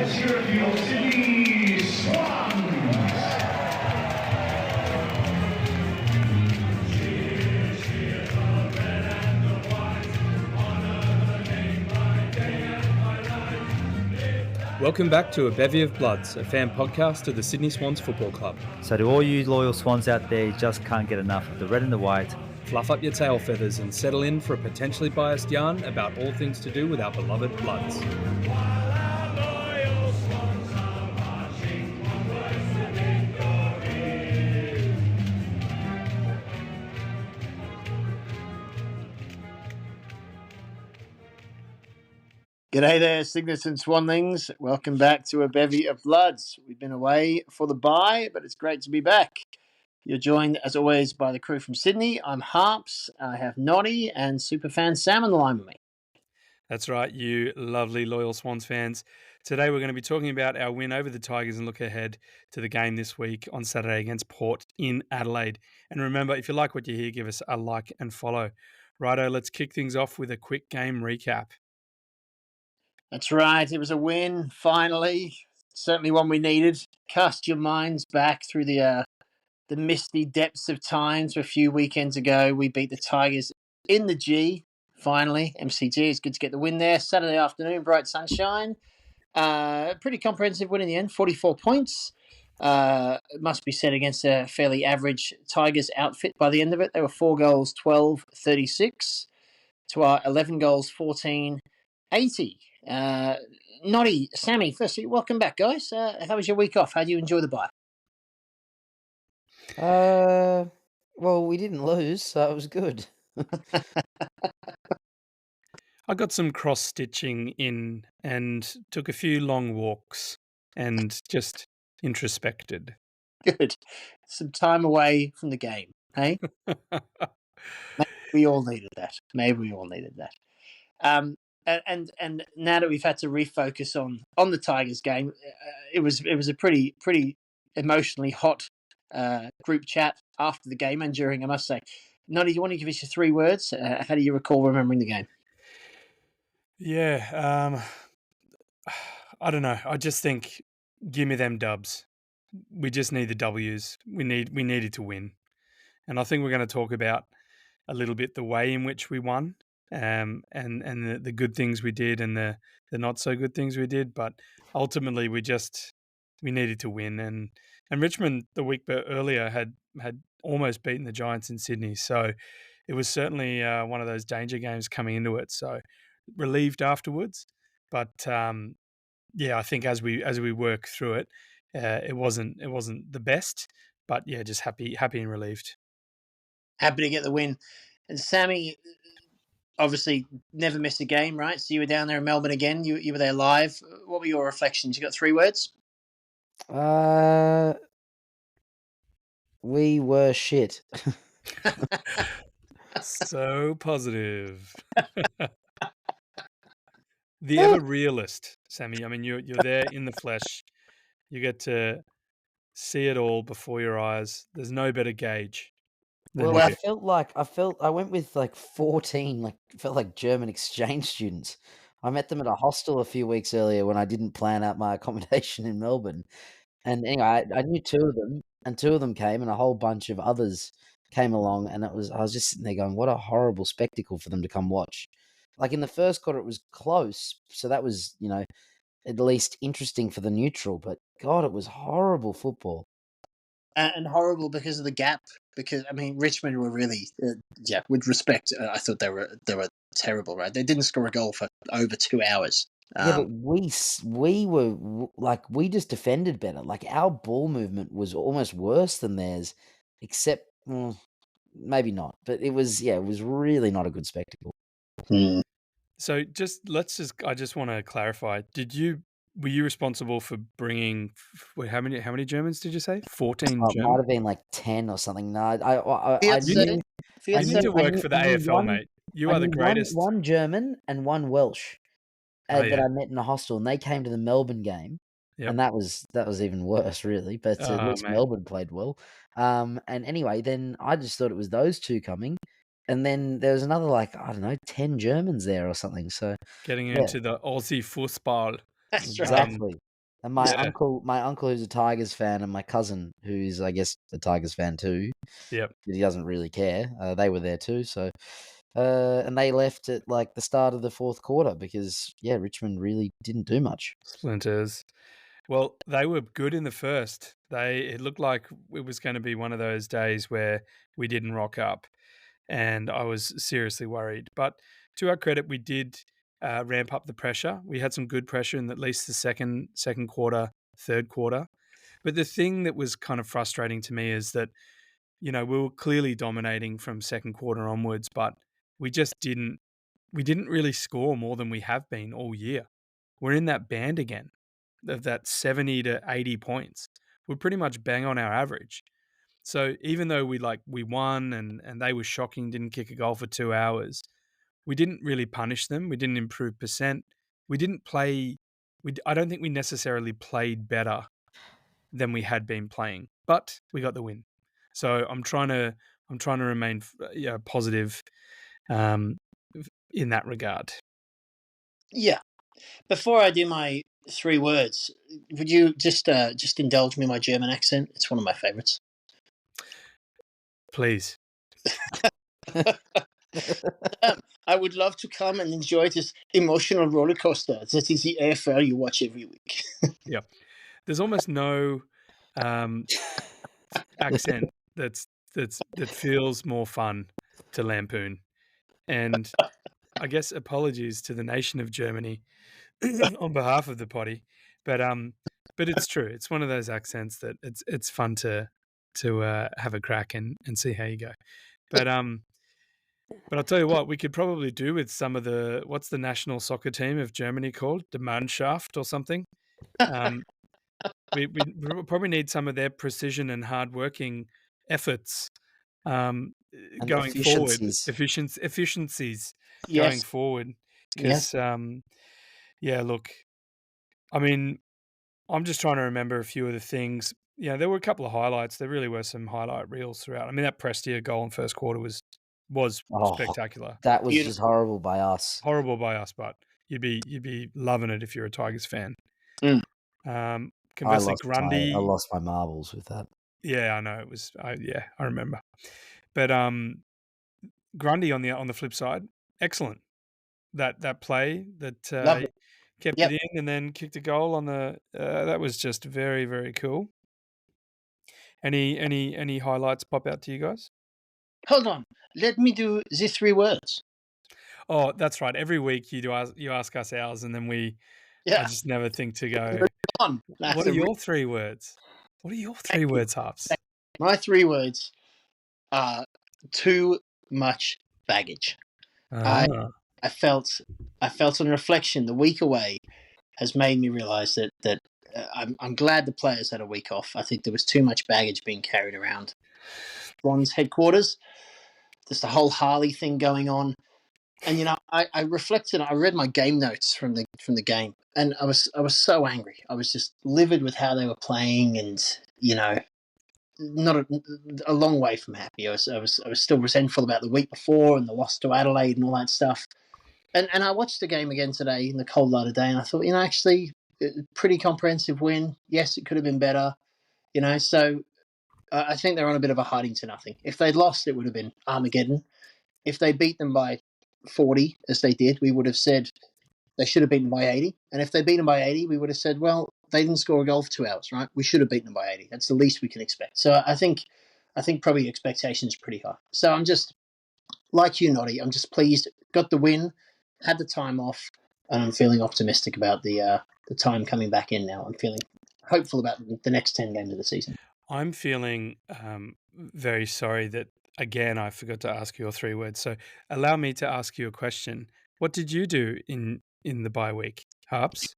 Let's hear it for your Sydney Swans. Welcome back to A Bevy of Bloods, a fan podcast of the Sydney Swans Football Club. So to all you loyal Swans out there, you just can't get enough of the red and the white. Fluff up your tail feathers and settle in for a potentially biased yarn about all things to do with our beloved Bloods. G'day there, Cygnets and Swanlings. Welcome back to A Bevy of Bloods. We've been away for the bye, but it's great to be back. You're joined, as always, by the crew from Sydney. I'm Harps. I have Noddy and Superfan Sam on the line with me. That's right, you lovely, loyal Swans fans. Today we're going to be talking about our win over the Tigers and look ahead to the game this week on Saturday against Port in Adelaide. And remember, if you like what you hear, give us a like and follow. Righto, let's kick things off with a quick game recap. That's right. It was a win, finally. Certainly one we needed. Cast your minds back through the misty depths of time to a few weekends ago. We beat the Tigers in the G, finally. MCG, it's good to get the win there. Saturday afternoon, bright sunshine. Pretty comprehensive win in the end, 44 points. It must be said against a fairly average Tigers outfit by the end of it. They were 4 goals, 12-36 to our 11 goals, 14-80. Noddy, Sammy, firstly, welcome back, guys. How was your week off? How did you enjoy the bye? Well, we didn't lose, so it was good. I got some cross-stitching in and took a few long walks and just introspected. Good. Some time away from the game, hey? Maybe we all needed that. And now that we've had to refocus on the Tigers game, it was a pretty emotionally hot group chat after the game and during, I must say. Noddy, do you want to give us your 3 words? How do you recall remembering the game? Yeah, I don't know. I just think, give me them dubs. We just need the W's. We needed to win, and I think we're going to talk about a little bit the way in which we won, and the good things we did and the not so good things we did. But ultimately, we needed to win, and Richmond the week earlier had almost beaten the Giants in Sydney, so it was certainly one of those danger games coming into it. So relieved afterwards, but yeah, I think as we work through it, it wasn't the best, but yeah, just happy and relieved. Happy to get the win. And Sammy, obviously never missed a game, right? So you were down there in Melbourne again. You were there live. What were your reflections? You got 3 words? We were shit. So positive. The ever realist, Sammy. I mean, you're there in the flesh. You get to see it all before your eyes. There's no better gauge. Well, I went with like 14, felt like German exchange students. I met them at a hostel a few weeks earlier when I didn't plan out my accommodation in Melbourne. And anyway, I knew 2 of them, and 2 of them came, and a whole bunch of others came along, and I was just sitting there going, what a horrible spectacle for them to come watch. Like in the first quarter, it was close, so that was, at least interesting for the neutral, but God, it was horrible football. And horrible because of the gap. Because, I mean, Richmond were really, with respect, I thought they were terrible, right? They didn't score a goal for over 2 hours. Yeah, but we were we just defended better. Like our ball movement was almost worse than theirs, except maybe not. But it was really not a good spectacle. So I just want to clarify. Were you responsible for bringing? How many Germans did you say? 14 It might Germans. have been like 10 or something. No, You need to work for the AFL, mate. You are the greatest. One German and one Welsh that I met in a hostel, and they came to the Melbourne game, and that was even worse, really. But at least Melbourne played well. And anyway, then I just thought it was those 2 coming, and then there was another 10 Germans there or something. So getting into the Aussie football. That's exactly. And my Yeah. uncle who's a Tigers fan, and my cousin who's, I guess, a Tigers fan too. Yep. But he doesn't really care. They were there too, so and they left at like the start of the fourth quarter because Richmond really didn't do much. Splinters. Well, they were good in the first. It looked like it was going to be one of those days where we didn't rock up, and I was seriously worried. But to our credit, we did ramp up the pressure. We had some good pressure in at least the second quarter, third quarter. But the thing that was kind of frustrating to me is that, we were clearly dominating from second quarter onwards, but we didn't really score more than we have been all year. We're in that band again of that 70 to 80 points. We're pretty much bang on our average. So even though we won and they were shocking, didn't kick a goal for 2 hours, we didn't really punish them. We didn't improve percent. We didn't play. I don't think we necessarily played better than we had been playing, but we got the win. So I'm trying to remain positive in that regard. Yeah. Before I do my 3 words, would you just indulge me in my German accent? It's one of my favourites. Please. I would love to come and enjoy this emotional roller coaster that is the AFL you watch every week. Yeah. There's almost no accent that feels more fun to lampoon. And I guess apologies to the nation of Germany on behalf of the potty. But it's true. It's one of those accents that it's fun to have a crack and see how you go. But I'll tell you what, we could probably do with some of what's the national soccer team of Germany called? The Mannschaft or something. We probably need some of their precision and hardworking efforts going forward. Efficiencies Yes. going forward. Because, look, I mean, I'm just trying to remember a few of the things. There were a couple of highlights. There really were some highlight reels throughout. I mean, that Prestia goal in first quarter was spectacular. That was just horrible by us. Horrible by us, but you'd be loving it if you're a Tigers fan. Conversely, Grundy. I lost my marbles with that. Yeah, I know it was. I remember. But Grundy on the flip side, excellent. That play that kept it in and then kicked a goal on the. That was just very, very cool. Any highlights pop out to you guys? Hold on, let me do the 3 words. Oh, that's right. Every week you ask us ours, and then I just never think to go. What are your 3 words? What are your 3 words, Harps? My 3 words are too much baggage. I felt on reflection, the week away has made me realise that I'm glad the players had a week off. I think there was too much baggage being carried around Swans headquarters. There's the whole Harley thing going on. And I reflected. I read my game notes from the game, and I was so angry. I was just livid with how they were playing, and not a long way from happy. I was still resentful about the week before and the loss to Adelaide and all that stuff. And I watched the game again today in the cold light of day, and I thought, actually, pretty comprehensive win. Yes, it could have been better. So I think they're on a bit of a hiding to nothing. If they'd lost, it would have been Armageddon. If they beat them by 40, as they did, we would have said they should have beaten by 80. And if they beat them by 80, we would have said, well, they didn't score a goal for 2 hours, right? We should have beaten them by 80. That's the least we can expect. So I think probably expectations are pretty high. So I'm just, like you, Noddy, I'm just pleased. Got the win, had the time off, and I'm feeling optimistic about the time coming back in now. I'm feeling hopeful about the next 10 games of the season. I'm feeling very sorry that, again, I forgot to ask your 3 words. So allow me to ask you a question. What did you do in the bye week, Harps?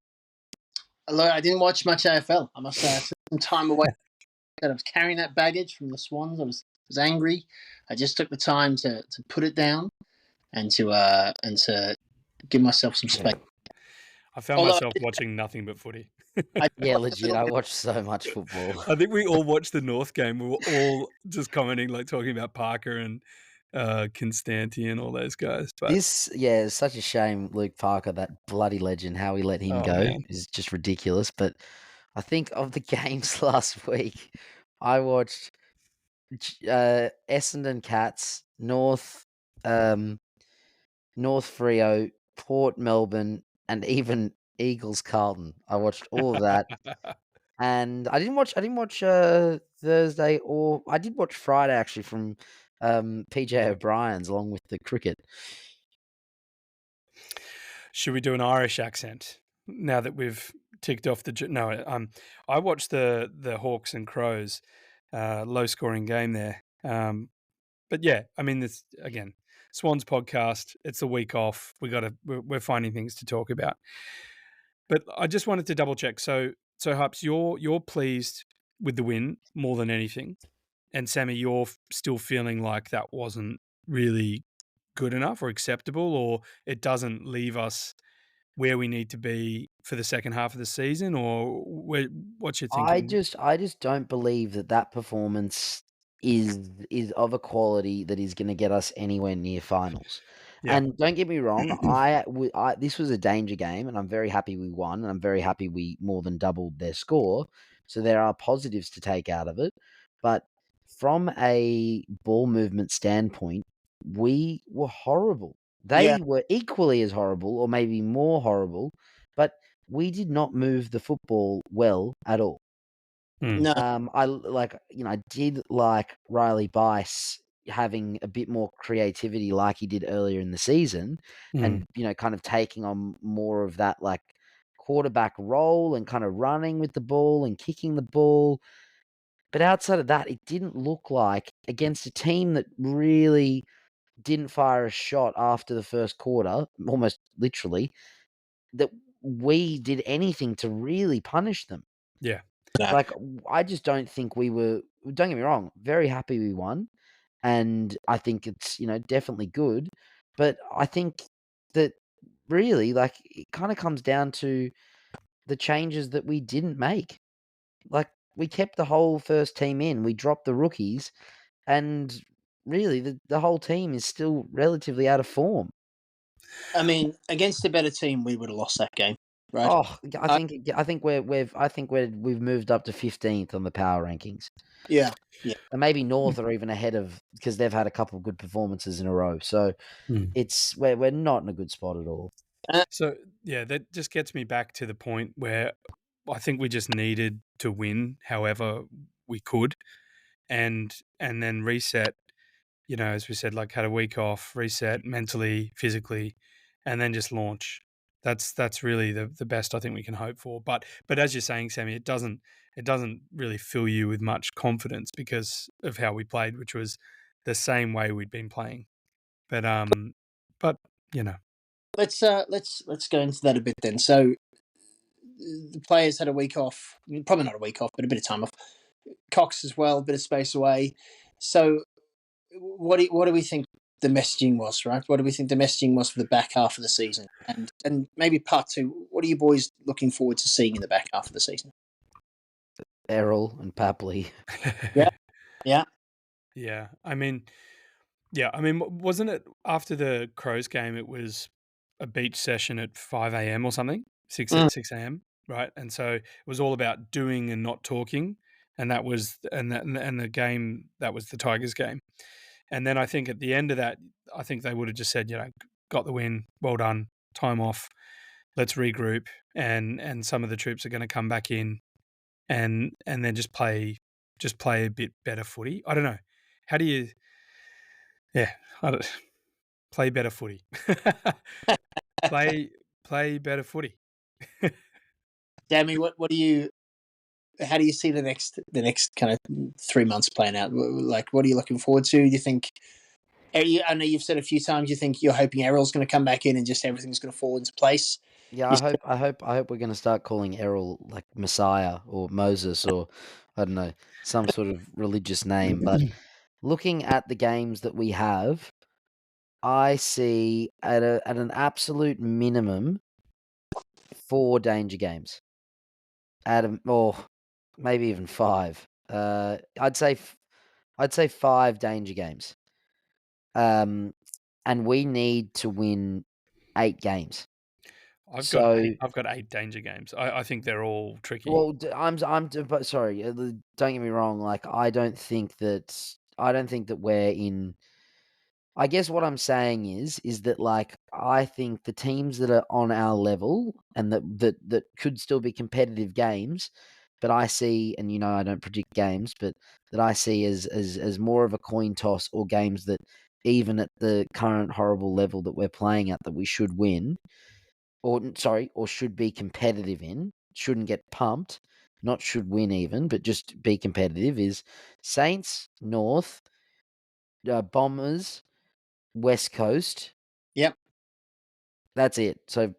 I didn't watch much AFL. I must say, I took some time away. I was carrying that baggage from the Swans. I was angry. I just took the time to put it down and to give myself some space. I found myself watching nothing but footy. Legit. I watched so much football. I think we all watched the North game. We were all just commenting, talking about Parker and Constanti and all those guys. But it's such a shame, Luke Parker, that bloody legend, how he let him go is just ridiculous. But I think of the games last week, I watched Essendon Cats, North Freo, Port Melbourne, and even Eagles Carlton. I watched all of that. And I didn't watch Thursday, or I did watch Friday actually from PJ O'Brien's along with the cricket. Should we do an Irish accent now that we've ticked off the? No, I watched the Hawks and Crows, low scoring game there. But yeah, I mean, this again, Swans podcast. It's a week off. We're finding things to talk about. But I just wanted to double check. So Harps, you're pleased with the win more than anything, and Sammy, you're still feeling like that wasn't really good enough or acceptable, or it doesn't leave us where we need to be for the second half of the season, or what's your thinking? I just don't believe that performance is of a quality that is going to get us anywhere near finals. Yeah. And don't get me wrong, this was a danger game, and I'm very happy we won, and I'm very happy we more than doubled their score. So there are positives to take out of it. But from a ball movement standpoint, we were horrible. They were equally as horrible, or maybe more horrible, but we did not move the football well at all. No. I did like Riley Bice having a bit more creativity like he did earlier in the season, and kind of taking on more of that like quarterback role and kind of running with the ball and kicking the ball. But outside of that, it didn't look like, against a team that really didn't fire a shot after the first quarter, almost literally, that we did anything to really punish them. Yeah. No. Like, I just don't think we were. Don't get me wrong, very happy we won, and I think it's definitely good. But I think that really, like, it kind of comes down to the changes that we didn't make. Like, we kept the whole first team in, we dropped the rookies, and really, the whole team is still relatively out of form. I mean, against a better team, we would have lost that game, right? Oh, I think we've moved up to 15th on the power rankings. Yeah. And maybe North are even ahead of, because they've had a couple of good performances in a row. So it's we're not in a good spot at all. So yeah, that just gets me back to the point where I think we just needed to win however we could, and then reset. As we said, like had a week off, reset mentally, physically, and then just launch. That's really the best I think we can hope for. But as you're saying, Sammy, it doesn't really fill you with much confidence because of how we played, which was the same way we'd been playing. But Let's go into that a bit then. So the players had a week off, probably not a week off, but a bit of time off. Cox as well, a bit of space away. So what do we think the messaging was, right? What do we think the messaging was for the back half of the season? And maybe part two, what are you boys looking forward to seeing in the back half of the season? Errol and Papley. Yeah. Yeah. I mean, wasn't it after the Crows game? It was a beach session at 5 a.m. or something, 6 a.m. Right, and so it was all about doing and not talking, and that was and the game that was the Tigers game. And then I think at the end of that, I think they would have just said, got the win, well done, time off, let's regroup, and some of the troops are going to come back in, and then just play a bit better footy. I don't know, how do you? Yeah, play better footy. play better footy. Dammy, how do you see the next kind of 3 months playing out? Like, what are you looking forward to? Do you think? I know you've said a few times you think you're hoping Errol's going to come back in and just everything's going to fall into place. Yeah, I hope we're going to start calling Errol like Messiah or Moses or I don't know, some sort of religious name. But looking at the games that we have, I see at an absolute minimum 4 danger games. Or maybe even 5. I'd say 5 danger games. And we need to win 8 games. I've So, got 8 danger games. I think they're all tricky. well, but sorry, don't get me wrong. Like, I don't think that we're in. I guess what I'm saying is that, like, I think the teams that are on our level and that could still be competitive games, but I see, and I don't predict games, but that I see as more of a coin toss, or games that even at the current horrible level that we're playing at, that we should win, or should be competitive in, shouldn't get pumped, not should win even, but just be competitive, is Saints, North, Bombers, West Coast. Yep. That's it. So,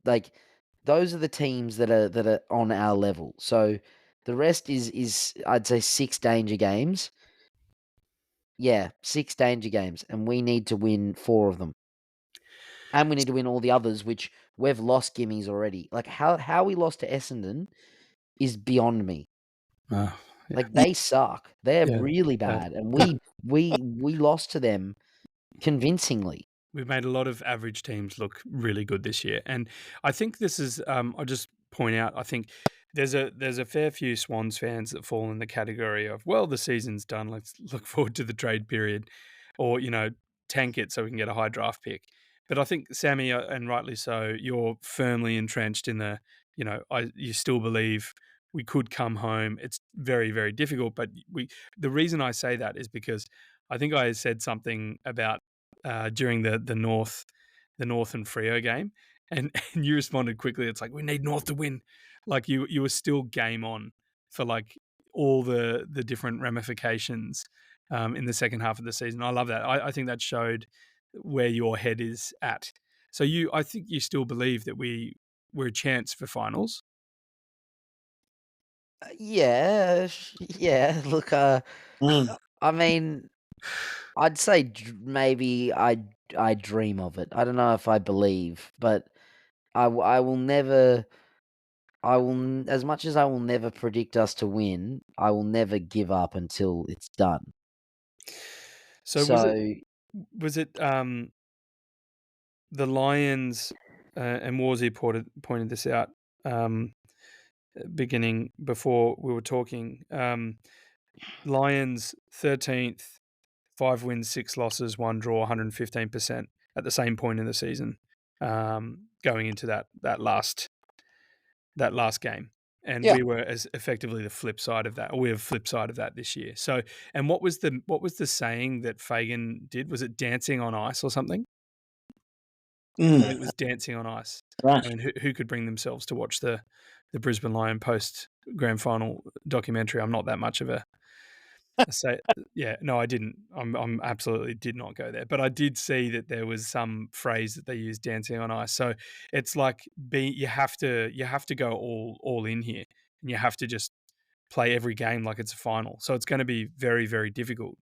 like, those are the teams that are on our level. So the rest is I'd say 6 danger games. Yeah, 6 danger games, and we need to win 4 of them. And we need to win all the others, which we've lost gimmies already. Like, how we lost to Essendon is beyond me. Oh, yeah. Like, they suck. They're Yeah, really bad, and we lost to them convincingly. We've made a lot of average teams look really good this year, and I think this is. I'll just point out. I think there's a fair few Swans fans that fall in the category of, well, the season's done. Let's look forward to the trade period, or tank it so we can get a high draft pick. But I think, Sammy, and rightly so, you're firmly entrenched in the. You still believe we could come home. It's very, very difficult, but the reason I say that is because I think I said something about during the North and Freo game, and you responded quickly. It's like, we need North to win. Like, you were still game on for like all the different ramifications in the second half of the season. I love that. I think that showed where your head is at. So I think you still believe that we're a chance for finals. Yeah. Look, I mean, I'd say maybe I dream of it. I don't know if I believe, but I will never. As much as I will never predict us to win, I will never give up until it's done. So was it the Lions, and Warzy pointed this out beginning before we were talking. Lions 13th, 5 wins, 6 losses, 1 draw, 115% at the same point in the season, going into that last game. And we were as effectively the flip side of that, or we have flip side of that this year. So, and what was the saying that Fagan did? Was it dancing on ice or something? I think it was dancing on ice. Right. I mean, who could bring themselves to watch the Brisbane Lion post grand final documentary? I'm not that much of a say. Yeah, no, I didn't. I'm absolutely did not go there. But I did see that there was some phrase that they used, dancing on ice. So it's like you have to go all in here, and you have to just play every game like it's a final. So it's going to be very, very difficult.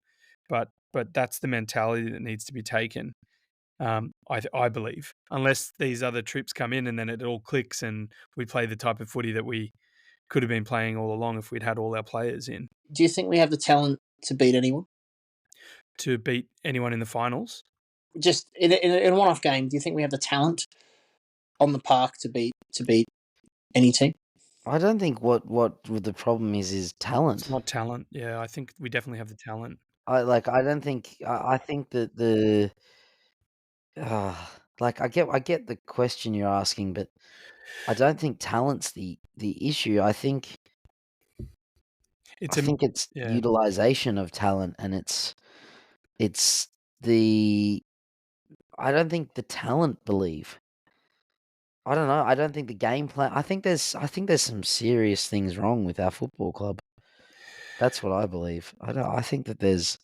But that's the mentality that needs to be taken. I believe, unless these other trips come in and then it all clicks and we play the type of footy that we could have been playing all along if we'd had all our players in. Do you think we have the talent to beat anyone? To beat anyone in the finals? Just in a one-off game, do you think we have the talent on the park to beat any team? I don't think what the problem is talent. It's not talent. Yeah, I think we definitely have the talent. I don't think. I think that the. Like, I get the question you're asking, but I don't think talent's the issue. I think it's utilization of talent, and it's the. I don't think the talent believe. I don't know. I don't think the game plan. I think there's some serious things wrong with our football club. That's what I believe. I think that there's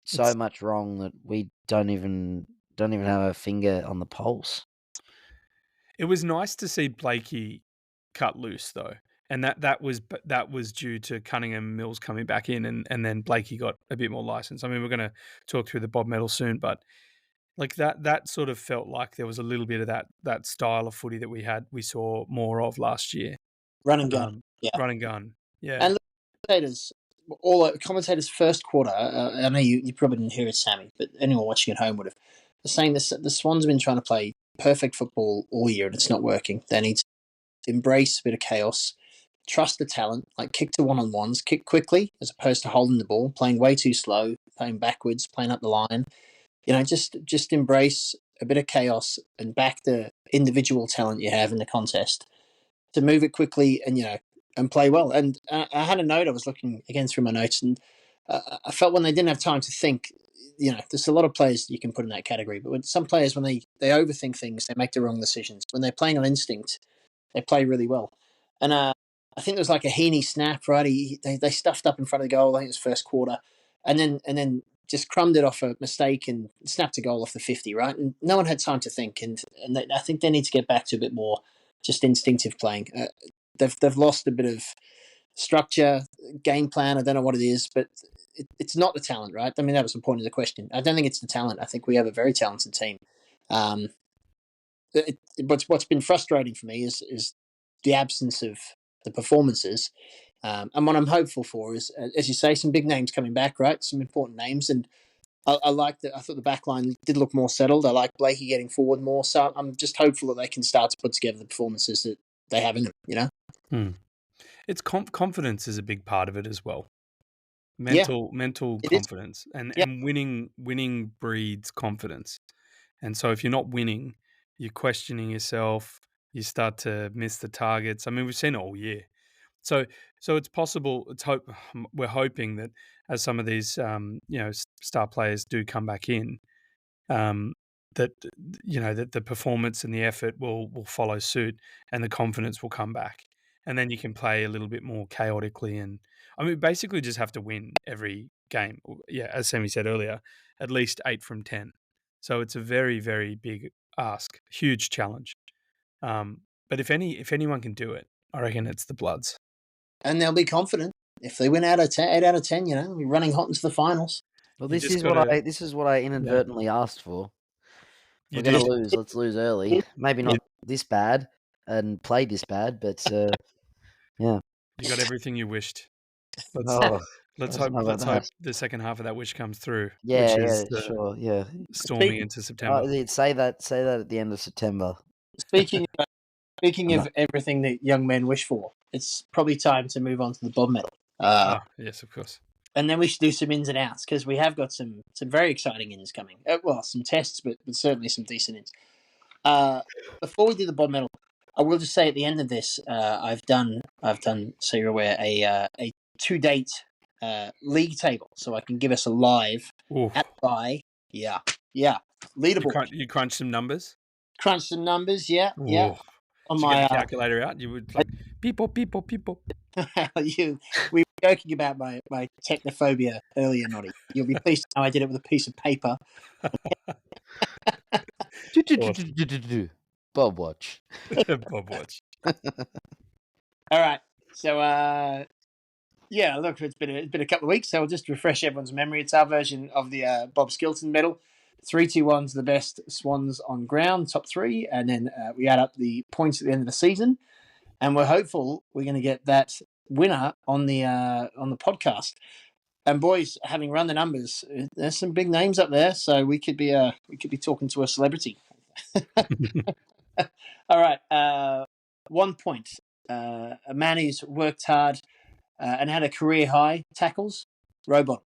so much wrong that we don't even have a finger on the pulse. It was nice to see Blakey cut loose though, and that was due to Cunningham and Mills coming back in, and then Blakey got a bit more license. I mean, we're going to talk through the Bob medal soon, but like that sort of felt like there was a little bit of that style of footy that we saw more of last year. Run and gun. Run and gun. Yeah. And all commentators first quarter, I know you probably didn't hear it, Sammy, but anyone watching at home would have. They're saying this: the Swans have been trying to play perfect football all year and it's not working. They need to embrace a bit of chaos, trust the talent, like kick to one-on-ones, kick quickly as opposed to holding the ball, playing way too slow, playing backwards, playing up the line. Just embrace a bit of chaos and back the individual talent you have in the contest to move it quickly and play well. And I had a note. I was looking again through my notes, and I felt when they didn't have time to think. There's a lot of players you can put in that category, but when some players, when they overthink things, they make the wrong decisions. When they're playing on instinct, they play really well. And I think there was like a Heaney snap, right? They stuffed up in front of the goal. I think it was first quarter, and then just crumbed it off a mistake and snapped a goal off the 50, right? And no one had time to think. And I think they need to get back to a bit more just instinctive playing. They've lost a bit of structure, game plan. I don't know what it is, but it's not the talent, right? I mean, that was the point of the question. I don't think it's the talent. I think we have a very talented team. What's been frustrating for me is the absence of the performances. And what I'm hopeful for is, as you say, some big names coming back, right? Some important names. And I like that. I thought the back line did look more settled. I like Blakey getting forward more. So I'm just hopeful that they can start to put together the performances that they have in them, It's confidence is a big part of it as well. Mental confidence and winning breeds confidence. And so if you're not winning, you're questioning yourself, you start to miss the targets. I mean, we've seen it all year. So it's possible. We're hoping that as some of these star players do come back in, that the performance and the effort will follow suit, and the confidence will come back, and then you can play a little bit more chaotically. And I mean, basically, just have to win every game. Yeah, as Sammy said earlier, at least 8 from 10. So it's a very, very big ask, huge challenge. But if anyone can do it, I reckon it's the Bloods. And they'll be confident if they win 8 out of 10. We're running hot into the finals. Well, this is what I inadvertently asked for. We're going to lose. Let's lose early. Maybe not this bad and play this bad, but yeah. You got everything you wished. Let's hope the second half of that wish comes through. Yeah, which is, sure. Yeah. Storming into September. Say that at the end of September. Speaking of everything that young men wish for, it's probably time to move on to the Bob medal. Yes, of course. And then we should do some ins and outs because we have got some very exciting ins coming. Some tests, but certainly some decent ins. Before we do the Bob medal, I will just say at the end of this, I've done, so you're aware, a to-date league table, so I can give us a live at by leaderboard. You crunch some numbers. Yeah. On Did my you get the calculator out. You would like people. We were joking about my technophobia earlier, Noddy. You'll be pleased to know I did it with a piece of paper. Bob watch. Bob watch. All right. So look, it's been a couple of weeks, so I'll just refresh everyone's memory. It's our version of the Bob Skilton medal. 3-2-1's the best Swans on ground, top 3, and then we add up the points at the end of the season, and we're hopeful we're going to get that winner on the podcast. And boys, having run the numbers, there's some big names up there, so we could be talking to a celebrity. All right, 1 point. A man who's worked hard and had a career high tackles, Robot.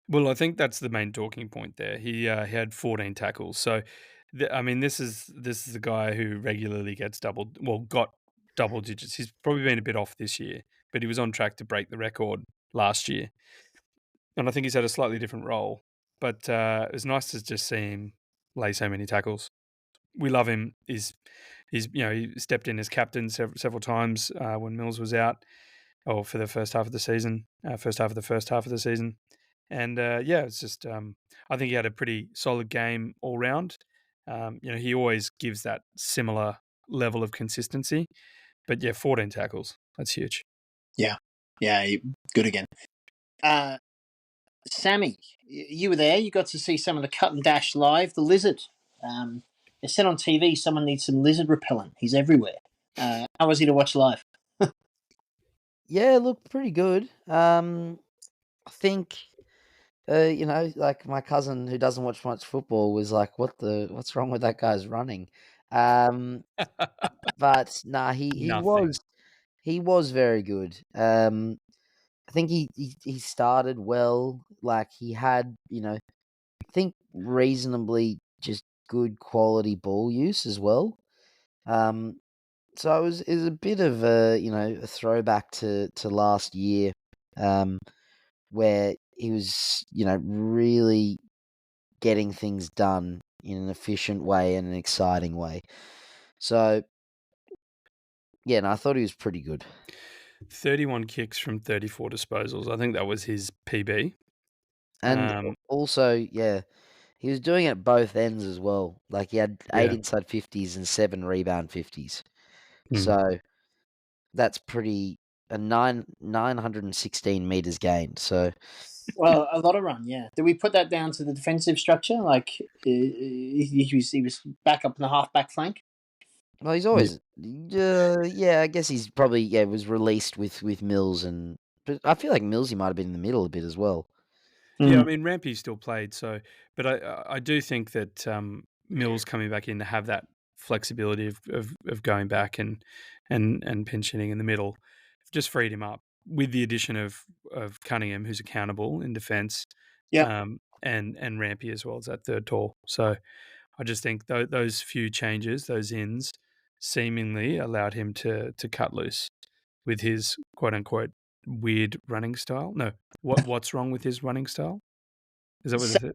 Well, I think that's the main talking point there. He had 14 tackles. So, this is the guy who regularly got double digits. He's probably been a bit off this year, but he was on track to break the record last year. And I think he's had a slightly different role. But it was nice to just see him lay so many tackles. We love him. He stepped in as captain several times when Mills was out, or for the first half of the season, first half of the season. And it's just I think he had a pretty solid game all round. He always gives that similar level of consistency. But 14 tackles, that's huge. Yeah, good again. Sammy, you were there. You got to see some of the cut and dash live. The lizard. They said on TV someone needs some lizard repellent. He's everywhere. How was he to watch live? Yeah, it looked pretty good. I think Like my cousin who doesn't watch much football was like, what's wrong with that guy's running? But nah, Nothing. he was very good. I think he started well. Like he had, I think reasonably just good quality ball use as well. So it was a bit of a throwback to last year, where he was, really getting things done in an efficient way and an exciting way. So yeah, I thought he was pretty good. 31 kicks from 34 disposals. I think that was his PB. And also, yeah, he was doing it at both ends as well. Like he had 8 inside 50s and 7 rebound 50s. So that's pretty a 916 meters gained. So Well, a lot of run, yeah. Do we put that down to the defensive structure? Like he was back up in the half-back flank? well, he's always I guess he's probably was released with Mills, but I feel like Millsy might have been in the middle a bit as well. Yeah, I mean Rampy still played, so but I do think that Mills coming back in to have that flexibility of going back and pinch hitting in the middle just freed him up with the addition of Cunningham, who's accountable in defence, and Rampy as well as that third tall. So I just think those few changes, those ins, seemingly allowed him to cut loose with his quote unquote weird running style. No, what's wrong with his running style? Is that what it is?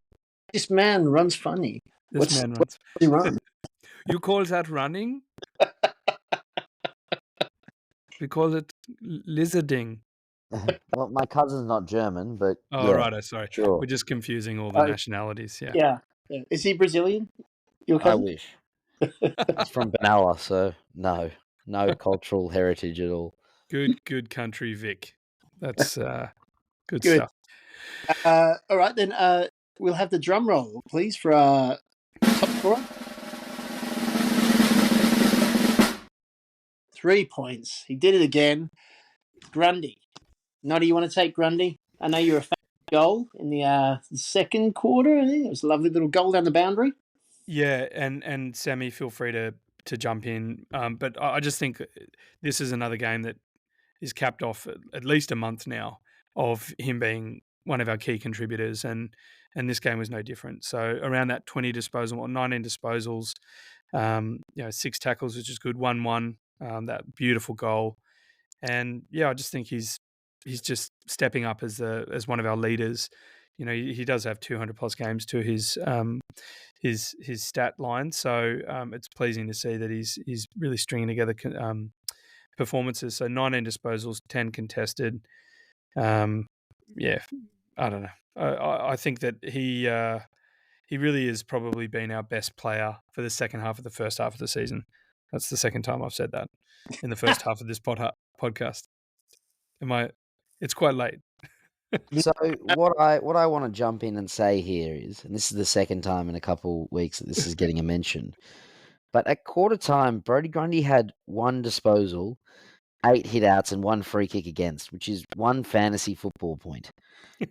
This man runs funny. This man runs. What's he run? You call that running? We call it lizarding. Well, my cousin's not German, but Oh, right. Sorry. sure. We're just confusing all the nationalities. Yeah. Yeah. Is he Brazilian? Your I cousin? wish. He's from Benalla, so no cultural heritage at all. Good country, Vic. That's good Good. stuff. All right, then we'll have the drum roll, please, for our top scorer. 3 points. He did it again. Grundy. Noddy, you want to take Grundy? I know you're a fan of the goal in the second quarter. I think it was a lovely little goal down the boundary. Yeah, and Sammy, feel free to jump in. But I just think this is another game that is capped off at least a month now of him being one of our key contributors, and this game was no different. So around that 20 disposal or 19 disposals, 6 tackles, which is good, 1-1, that beautiful goal, and I just think he's just stepping up as one of our leaders. He does have 200 plus games to his stat line, so it's pleasing to see that he's really stringing together performances. So 19 disposals, 10 contested. I don't know. I think that he really has probably been our best player for the second half of the first half of the season. That's the second time I've said that in the first half of this podcast. It's quite late. So what I want to jump in and say here is, and this is the second time in a couple weeks that this is getting a mention, but at quarter time, Brodie Grundy had 1 disposal, 8 hitouts, and 1 free kick against, which is 1 fantasy football point,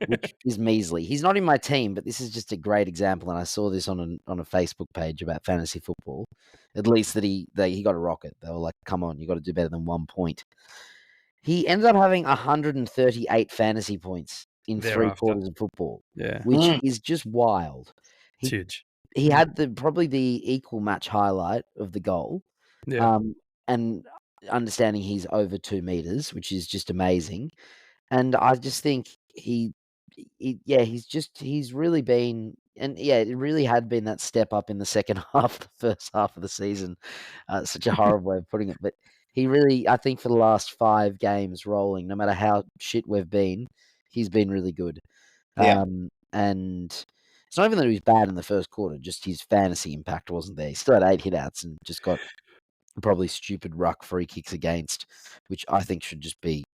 which is measly. He's not in my team, but this is just a great example, and I saw this on a Facebook page about fantasy football. At least that he got a rocket. They were like, "Come on, you got to do better than 1 point." He ended up having 138 fantasy points in 3 quarters of football, which is just wild. It's huge. He had probably the equal match highlight of the goal, and understanding he's over 2 meters, which is just amazing. And I just think he's really been, and it really had been that step up in the second half, the first half of the season. Such a horrible way of putting it, but he really, I think for the last 5 games rolling, no matter how shit we've been, he's been really good. And it's not even that he was bad in the first quarter, just his fantasy impact wasn't there. He still had 8 hitouts and just got probably stupid ruck free kicks against, which I think should just be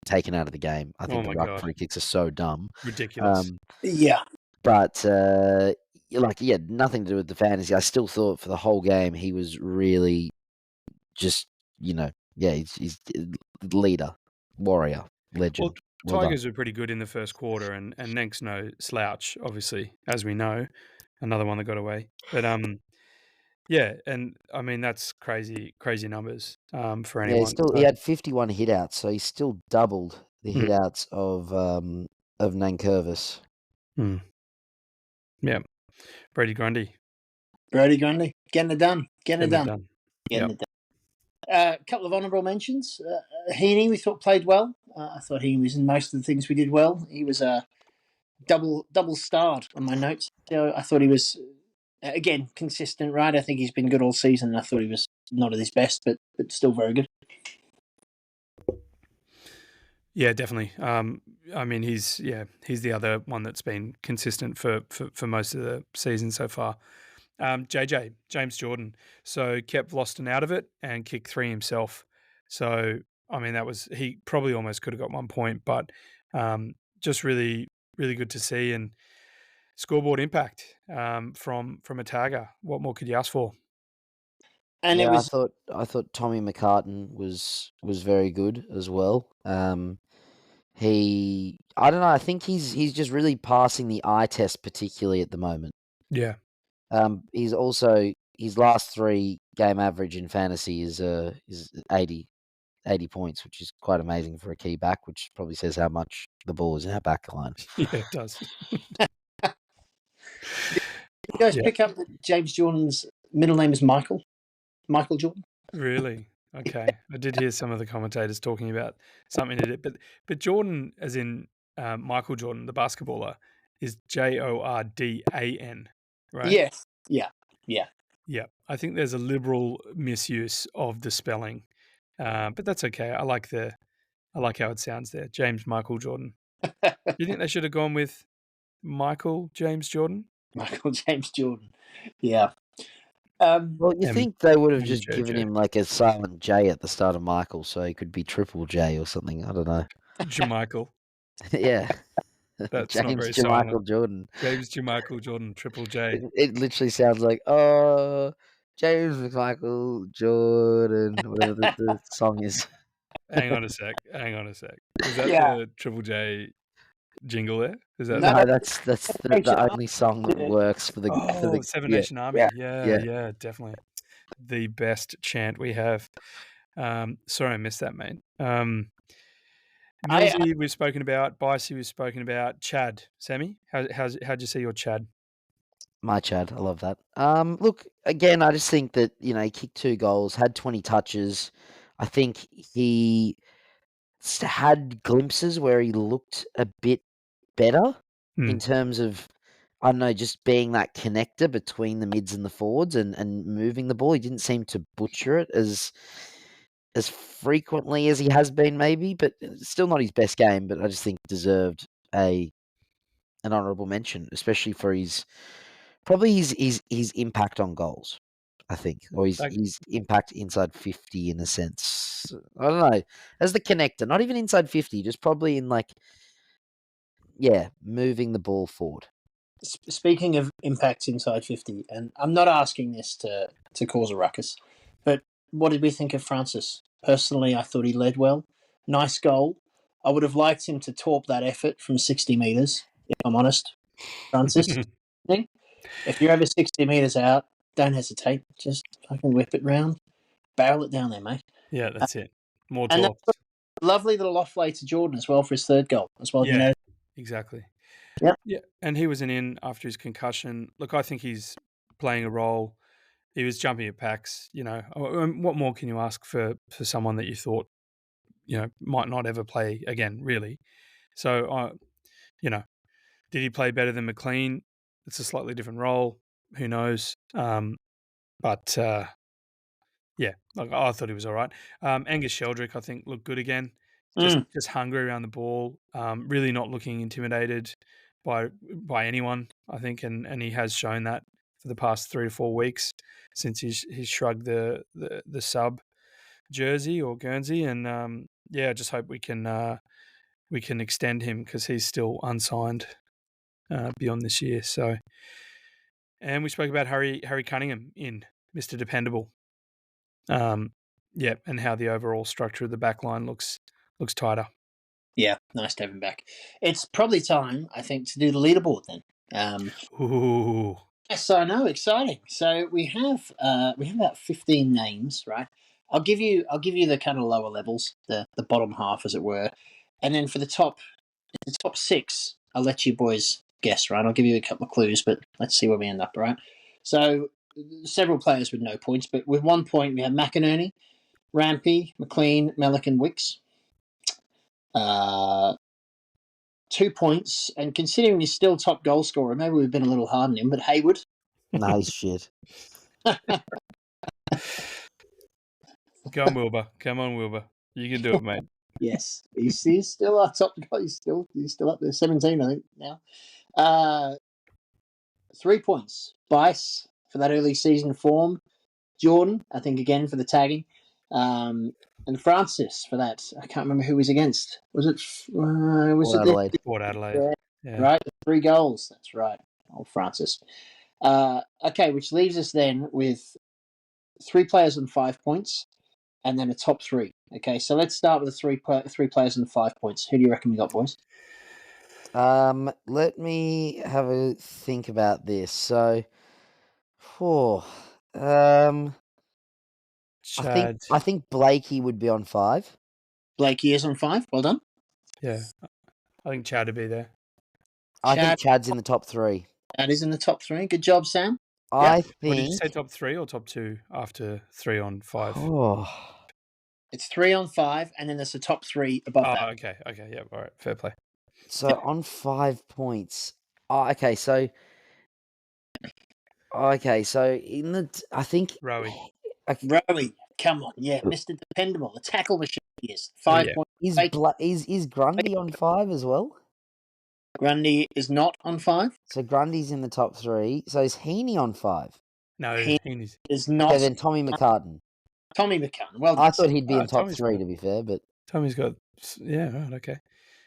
taken out of the game. I think the ruck free kicks are so dumb. Ridiculous. But nothing to do with the fantasy. I still thought for the whole game he was really just, he's leader, warrior, legend. Well done. Tigers were pretty good in the first quarter, and Nenk's no slouch, obviously, as we know. Another one that got away. But yeah, and I mean that's crazy numbers for Yeah, anyone. he had 51 hitouts, so he still doubled the Mm. hitouts of Nankervis. Yeah, Brady Grundy Brody Grundy, getting it done. Getting it done. done. Getting it done. A couple of honourable mentions. Heaney, we thought played well. I thought Heaney was in most of the things we did well. He was double starred on my notes. So I thought he was, again, consistent, right? I think he's been good all season. I thought he was not at his best, but still very good. Yeah, definitely. I mean, he's the other one that's been consistent for most of the season so far. JJ, James Jordan, so kept Vlauston out of it and kicked 3 himself. So, I mean, he probably almost could have got 1 point, but just really, really good to see, and scoreboard impact from a tagger. What more could you ask for? And yeah, it was I thought Tommy McCartan was very good as well. I don't know. I think he's just really passing the eye test, particularly at the moment. Yeah. He's also his last 3 game average in fantasy is 80 points, which is quite amazing for a key back, which probably says how much the ball is in our back line. Yeah, it does. you guys pick up that James Jordan's middle name is Michael Jordan? Really? Okay. I did hear some of the commentators talking about something in it, but Jordan, as in Michael Jordan, the basketballer, is Jordan, right? Yes. Yeah. Yeah. I think there's a liberal misuse of the spelling, but that's okay. I like how it sounds there. James Michael Jordan. Do you think they should have gone with Michael James Jordan? Michael James Jordan. Yeah. Well, you M- think they would have just MJJ. given him like a silent J at the start of Michael, so he could be triple J or something. I don't know. Jamichael. Yeah. That's not James very Jamichael silent. Jordan. James Jamichael Jordan, Triple J. It literally sounds like, James McMichael Jordan, whatever the song is. Hang on a sec. Is that Yeah. the Triple J jingle there? Is that No, No, that's the Nation only song that works for the Seven yeah. Nation Army? Yeah. Yeah, definitely. The best chant we have. Sorry, I missed that, mate. Millsy we've spoken about. Bicey we've spoken about. Chad, Sammy, how'd you see your Chad? My Chad, I love that. Look, again, I just think that, he kicked 2 goals, had 20 touches. I think he had glimpses where he looked a bit better in terms of, I don't know, just being that connector between the mids and the forwards and moving the ball. He didn't seem to butcher it as frequently as he has been, maybe, but still not his best game. But I just think deserved an honourable mention, especially for his impact on goals. I think, or his impact inside 50 in a sense. I don't know, as the connector, not even inside 50, just probably in moving the ball forward. Speaking of impacts inside 50, and I'm not asking this to cause a ruckus, but what did we think of Francis? Personally, I thought he led well. Nice goal. I would have liked him to torp that effort from 60 metres, if I'm honest. Francis, if you're over 60 metres out, don't hesitate. Just fucking whip it round. Barrel it down there, mate. Yeah, that's it. More And talk. lovely little off-lay to Jordan as well for his 3rd goal as well. Yeah, exactly. Yep. Yeah, and he was in after his concussion. Look, I think he's playing a role. He was jumping at packs. What more can you ask for someone that you thought, might not ever play again, really? So, did he play better than McLean? It's a slightly different role. Who knows? But yeah, I thought he was all right. Angus Sheldrick, I think, looked good again. Just hungry around the ball. Really not looking intimidated by anyone, I think, and he has shown that for the past 3 to 4 weeks since he's shrugged the sub jersey or Guernsey, and I just hope we can extend him because he's still unsigned beyond this year. So, and we spoke about Harry Cunningham in Mr. Dependable. And how the overall structure of the back line looks tighter. Yeah, nice to have him back. It's probably time, I think, to do the leaderboard then. Ooh. Yes, I know, exciting. So we have about 15 names, right? I'll give you the kind of lower levels, the bottom half, as it were, and then for the top 6, I'll let you boys guess, right? I'll give you a couple of clues, but let's see where we end up, right? So several players with no points, but with 1 point we have McInerney, Rampy, McLean, Melick, and Wicks. 2 points, and considering he's still top goal scorer, maybe we've been a little hard on him, but Hayward. Nice shit. Go on, Wilbur. Come on, Wilbur. You can do it, mate. Yes, he's still our top guy. He's still up there, 17, I think now. 3 points, Bice for that early season form. Jordan, I think again for the tagging, and Francis for that. I can't remember who he's against. Was it? Adelaide. Port Adelaide. Yeah. Right, 3 goals. That's right, old Francis. Okay, which leaves us then with 3 players on 5 points, and then a top 3. Okay, so let's start with the 3 players on 5 points. Who do you reckon we got, boys? Let me have a think about this. So, Chad. I think Blakey would be on 5. Blakey is on 5. Well done. Yeah. I think Chad would be there. I think Chad's in the top 3. Chad is in the top 3. Good job, Sam. I What did you think. say, top 3 or top 2 after 3 on 5? Oh, It's 3 on 5, and then there's the top 3 above that. Okay. Yeah, all right. Fair play. so on 5 points. Okay, so in the I think Rowie. Rowie, come on, yeah, Mr. Dependable, the tackle machine he is. 5 yeah. points. is Grundy on 5 as well? Grundy is not on 5. So Grundy's in the top 3. So is Heaney on 5? No, He- Heaney's. Is not Okay, then Tommy McCartan. Tommy McCann. Well, I thought he'd be in top Tommy's 3 got- to be fair, but Tommy's got. Yeah, right. Okay.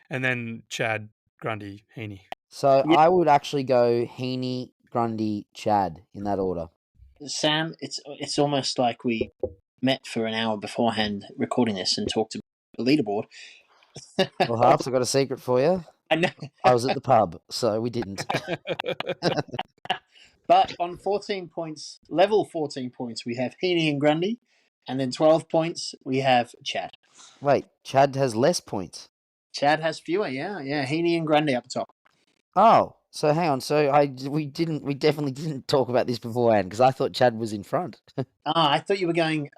And then Chad, Grundy, Heaney. so Yeah. I would actually go Heaney, Grundy, Chad in that order. Sam, it's almost like we met for an hour beforehand recording this and talked about the leaderboard. Well, Harps, I've got a secret for you. I know. I was at the pub, so we didn't. But on 14 points, level 14 points, we have Heaney and Grundy. And then 12 points, we have Chad. Wait, Chad has less points. Chad has fewer, yeah. Heaney and Grundy up top. Oh, so hang on. So we definitely didn't talk about this beforehand because I thought Chad was in front. I thought you were going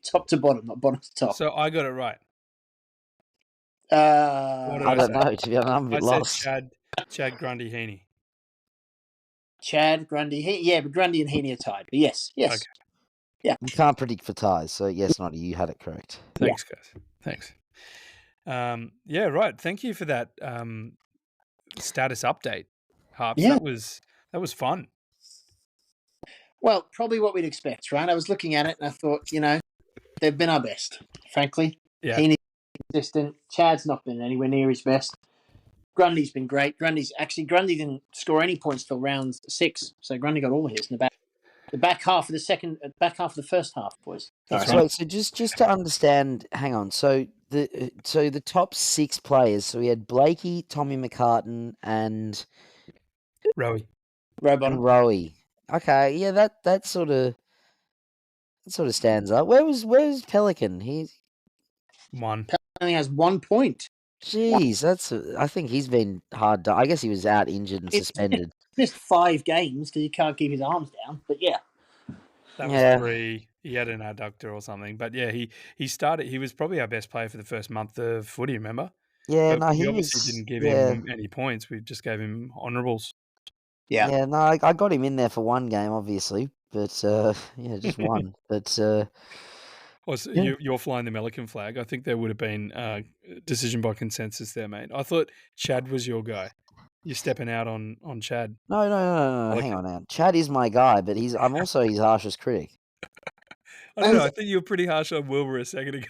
top to bottom, not bottom to top. So I got it right. Uh, did I I don't say? know. To be honest, I'm a bit I lost. said Chad, Grundy, Heaney. Chad, Grundy, yeah, but Grundy and Heaney are tied. But yes. Okay. Yeah. You can't predict for ties, so yes, Noddy, you had it correct. Thanks, guys. Thanks. Yeah, right. Thank you for that status update, Harps. Yeah. That was fun. Well, probably what we'd expect, right? I was looking at it and I thought, they've been our best, frankly. Yeah. Heaney's consistent. Chad's not been anywhere near his best. Grundy's been great. Grundy didn't score any points till round 6, so Grundy got all of his in the back half of the first half, boys. That's So, right. so just to understand, hang on. So the top 6 players. So we had Blakey, Tommy McCartan, and Rowie. Robot. Rowie. Okay, yeah, that sort of stands up. Where's Pelican? He's One. Only has 1 point. Jeez, I think he's been hard done. I guess he was out injured and It's- suspended. Missed 5 games because he can't keep his arms down. But yeah, That Yeah. was 3. He had an adductor or something. But yeah, he started. He was probably our best player for the first month of footy, remember? Yeah, But no, we he obviously was. didn't give Yeah, him any points. We just gave him honourables. yeah. yeah, no, I got him in there for one game, obviously, but yeah, just one. But Yeah. You're flying the Melican flag. I think there would have been a decision by consensus there, mate. I thought Chad was your guy. You're stepping out on Chad. no, Like hang it. on now. Chad is my guy, but I'm also his harshest critic. I don't know. I think you were pretty harsh on Wilbur a second ago,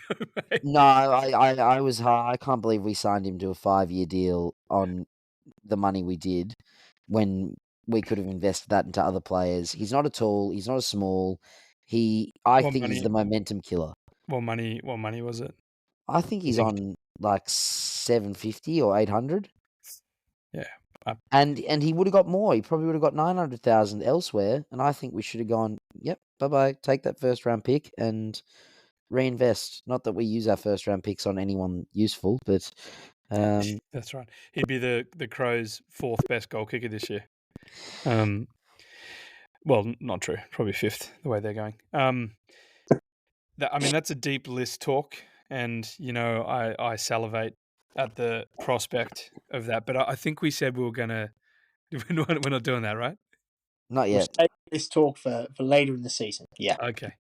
mate. No, I was hard. I can't believe we signed him to a 5-year deal on the money we did when we could have invested that into other players. He's not a tall. He's not a small. I What think he's money? the momentum killer. What money was it? I think he's think- on like 750 or 800. Yeah. And he would have got more. He probably would have got 900,000 elsewhere. And I think we should have gone, yep, bye-bye. Take that first round pick and reinvest. Not that we use our first round picks on anyone useful, but That's right. He'd be the Crows' fourth best goal kicker this year. Well, not true. Probably fifth, the way they're going. That's a deep list talk, and I salivate at the prospect of that. But I think we said we were gonna. We're not doing that, right? not We'll yet. save this talk for later in the season. Yeah. Okay,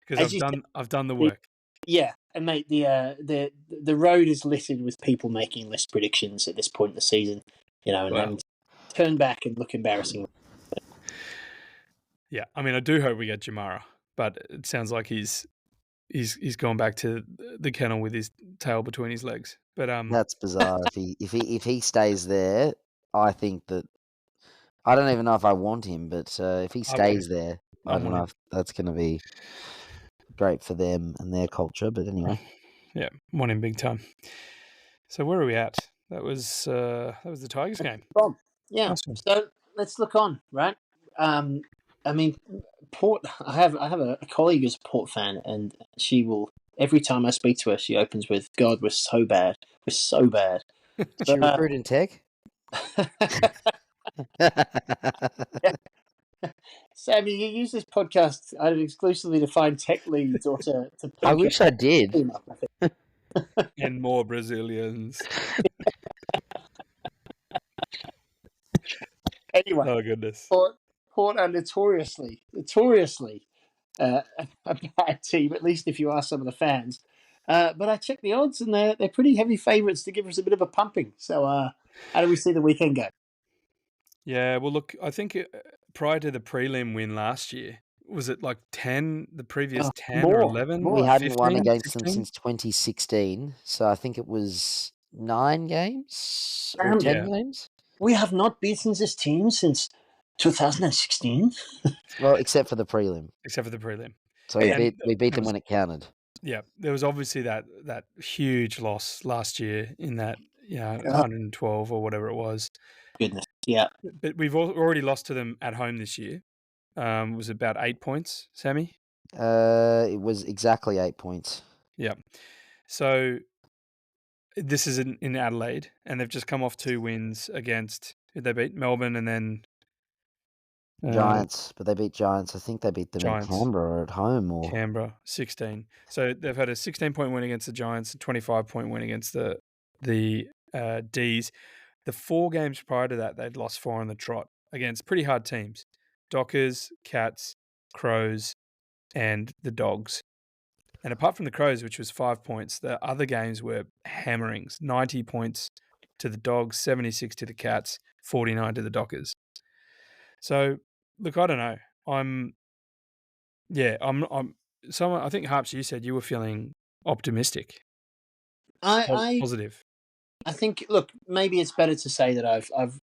because As you I've done the work. Yeah, and mate, the road is littered with people making list predictions at this point in the season, and Wow. having to turn back and look embarrassing. Yeah, I do hope we get Jamara, but it sounds like he's gone back to the kennel with his tail between his legs. But That's bizarre. if he stays there, I think that I don't even know if I want him, but if he I want stays there, I don't want know him. if that's going to be great for them and their culture. But anyway, Yeah, want him big time. So where are we at? That was the Tigers game. Yeah. Awesome. So let's look on, right? Port. I have a colleague who's a Port fan, and she will every time I speak to her, she opens with, "God, we're so bad. We're so bad." did you recruit in tech? Sammy, you use this podcast either exclusively to find tech leads or to I wish I did. And more Brazilians. Anyway, Oh goodness. Port are notoriously a bad team, at least if you ask some of the fans. But I checked the odds, and they're pretty heavy favourites to give us a bit of a pumping. So, how do we see the weekend go? Yeah, well, look, I think prior to the prelim win last year, was it like 10, the previous 10 or more, 11? more. We hadn't won 15, against 16? them since 2016, so I think it was 9 games or 10 Yeah. games. We have not beaten this team since 2016. Well, except for the prelim. Except for the prelim. So And we beat it them was- when it counted. Yeah, there was obviously that huge loss last year in that 112 or whatever it was. Goodness, yeah. But we've already lost to them at home this year. It was about 8 points, Sammy? It was exactly 8 points. Yeah. So this is in Adelaide, and they've just come off 2 wins against, did they beat Melbourne and then Giants, but they beat Giants. I think they beat them Giants. in Canberra or at home or Canberra, 16. So they've had a 16-point win against the Giants, a 25-point win against the Ds. The 4 games prior to that, they'd lost 4 on the trot against pretty hard teams. Dockers, Cats, Crows, and the Dogs. And apart from the Crows, which was 5 points, the other games were hammerings. 90 points to the Dogs, 76 to the Cats, 49 to the Dockers. So, look, I don't know. I think, Harps, you said you were feeling optimistic. Positive. I think, look, maybe it's better to say that I've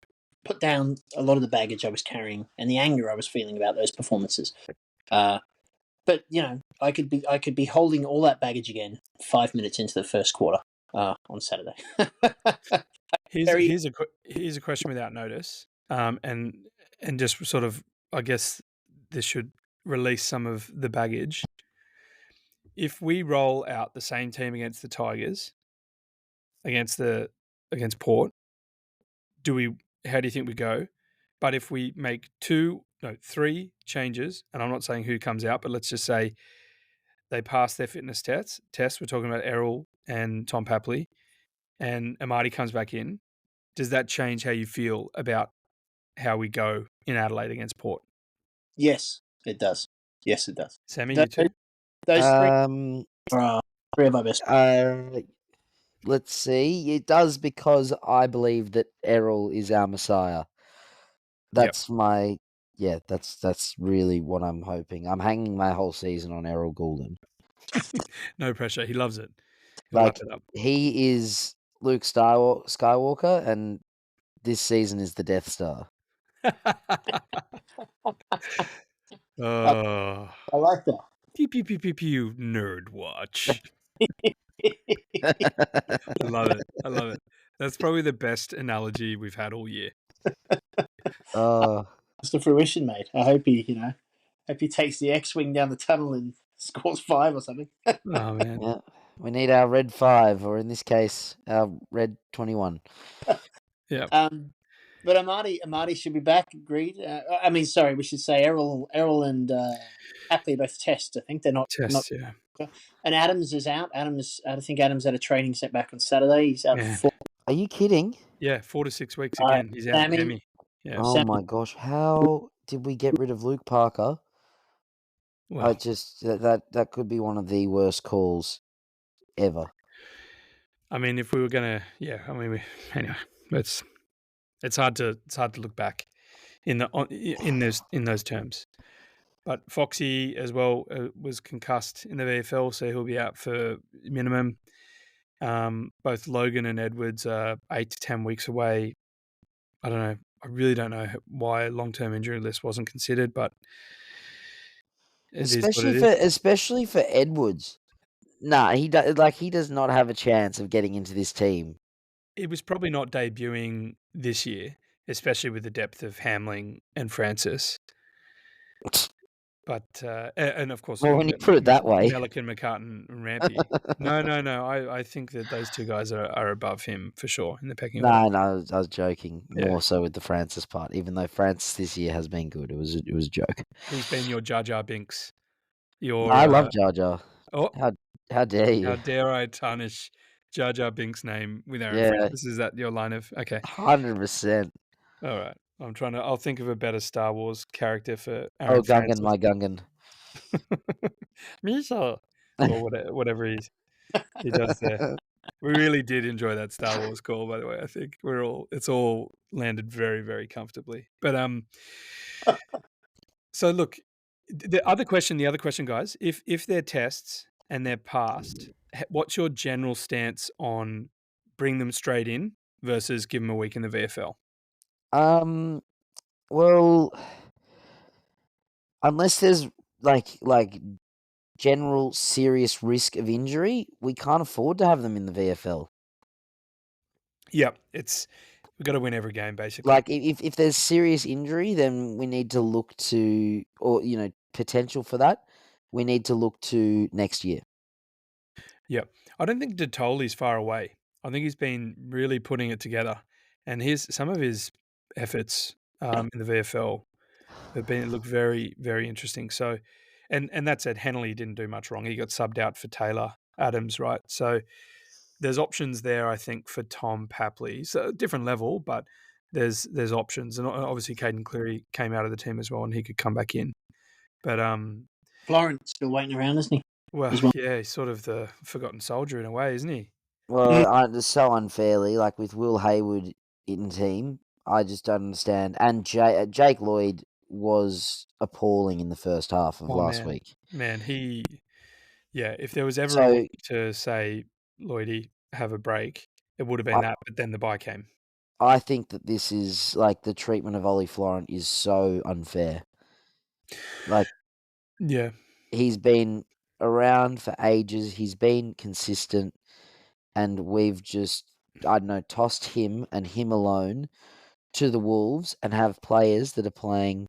put down a lot of the baggage I was carrying and the anger I was feeling about those performances. But I could be holding all that baggage again 5 minutes into the first quarter on Saturday. Here's a question without notice, and just sort of, I guess this should release some of the baggage. If we roll out the same team against the Tigers, against Port, how do you think we go? But if we make 3 changes, and I'm not saying who comes out, but let's just say they pass their fitness tests. We're talking about Errol and Tom Papley, and Amadi comes back in. Does that change how you feel about how we go in Adelaide against Port? Yes, it does. Yes, it does. Sammy, you too? Those 3 are 3 of our best. Let's see. It does because I believe that Errol is our Messiah. That's that's really what I'm hoping. I'm hanging my whole season on Errol Goulden. No pressure. He loves it. He is Luke Skywalker, and this season is the Death Star. Oh, I like that. pew, pew, pew, pew, pew, nerd watch. I love it. I love it. That's probably the best analogy we've had all year. Oh, It's to fruition, mate. I hope he takes the X-wing down the tunnel and scores 5 or something. Oh man. yeah. We need our red 5, or in this case, our red 21. Yeah. But Amadi should be back. Agreed. We should say Errol and Apley both test. I think they're not. Test, yeah. And Adams is out. I think Adams had a training setback on Saturday. He's out Man. for 4. Are you kidding? Yeah, 4 to 6 weeks All right, again. He's out Sammy. Demi. Yeah. Oh Sam- my gosh! How did we get rid of Luke Parker? Well, I just that could be one of the worst calls ever. I mean, if we were gonna, anyway, it's hard to look back in those terms. But Foxy as well was concussed in the VFL, so he'll be out for minimum. Both Logan and Edwards are 8 to 10 weeks away. I don't know. I really don't know why long-term injury list wasn't considered, but especially for Edwards. Nah, he does not have a chance of getting into this team. It was probably not debuting this year, especially with the depth of Hamling and Francis. But and of course, well, when you put it that way, Melican, McCartan, and Rampy. No. I think that those two guys are above him for sure in the pecking order. No, I was joking. More so with the Francis part, even though Francis this year has been good. It was a joke. He's been your Jar Jar Binks. I love Jar Jar. Oh, how dare you? How dare I tarnish Jar Jar Binks' name with Aaron Francis? Is that your line of okay? 100%. All right. I'll think of a better Star Wars character for Aaron Francis. Gungan, my Gungan. Misha. Or whatever he does there. We really did enjoy that Star Wars call, by the way. I think it's all landed very, very comfortably. But so look, the other question, guys, if they're tests and they're passed, what's your general stance on bring them straight in versus give them a week in the VFL? Well, unless there's like general serious risk of injury, we can't afford to have them in the VFL. Yeah, we've got to win every game, basically. Like if there's serious injury, then we need to look to, or potential for that, we need to look to next year. Yeah, I don't think Detoli's far away. I think he's been really putting it together, and some of his efforts in the VFL have look very, very interesting. So, and that said, Henley didn't do much wrong. He got subbed out for Taylor Adams, right? So there's options there, I think, for Tom Papley. So different level, but there's options, and obviously Caden Cleary came out of the team as well, and he could come back in. But Florence still waiting around, isn't he? Well, yeah, he's sort of the forgotten soldier in a way, isn't he? Well, so unfairly, like with Will Hayward in team, I just don't understand. And Jake Lloyd was appalling in the first half of last week. Man, if there was ever a week to say, Lloydie, have a break, it would have been that, but then the bye came. I think that this is, like, the treatment of Ollie Florent is so unfair. Like, yeah, he's been around for ages, he's been consistent, and we've just, I don't know, tossed him and him alone to the Wolves and have players that are playing,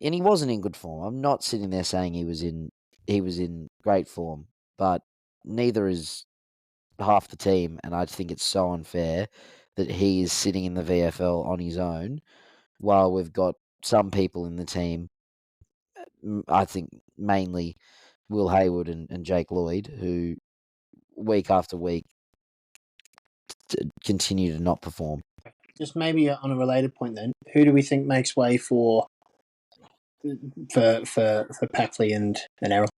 and he wasn't in good form. I'm not sitting there saying he was in great form, but neither is half the team, and I think it's so unfair that he is sitting in the VFL on his own while we've got some people in the team, I think mainly Will Hayward and Jake Lloyd, who week after week continue to not perform. Just maybe on a related point then, who do we think makes way for Papley and Errol?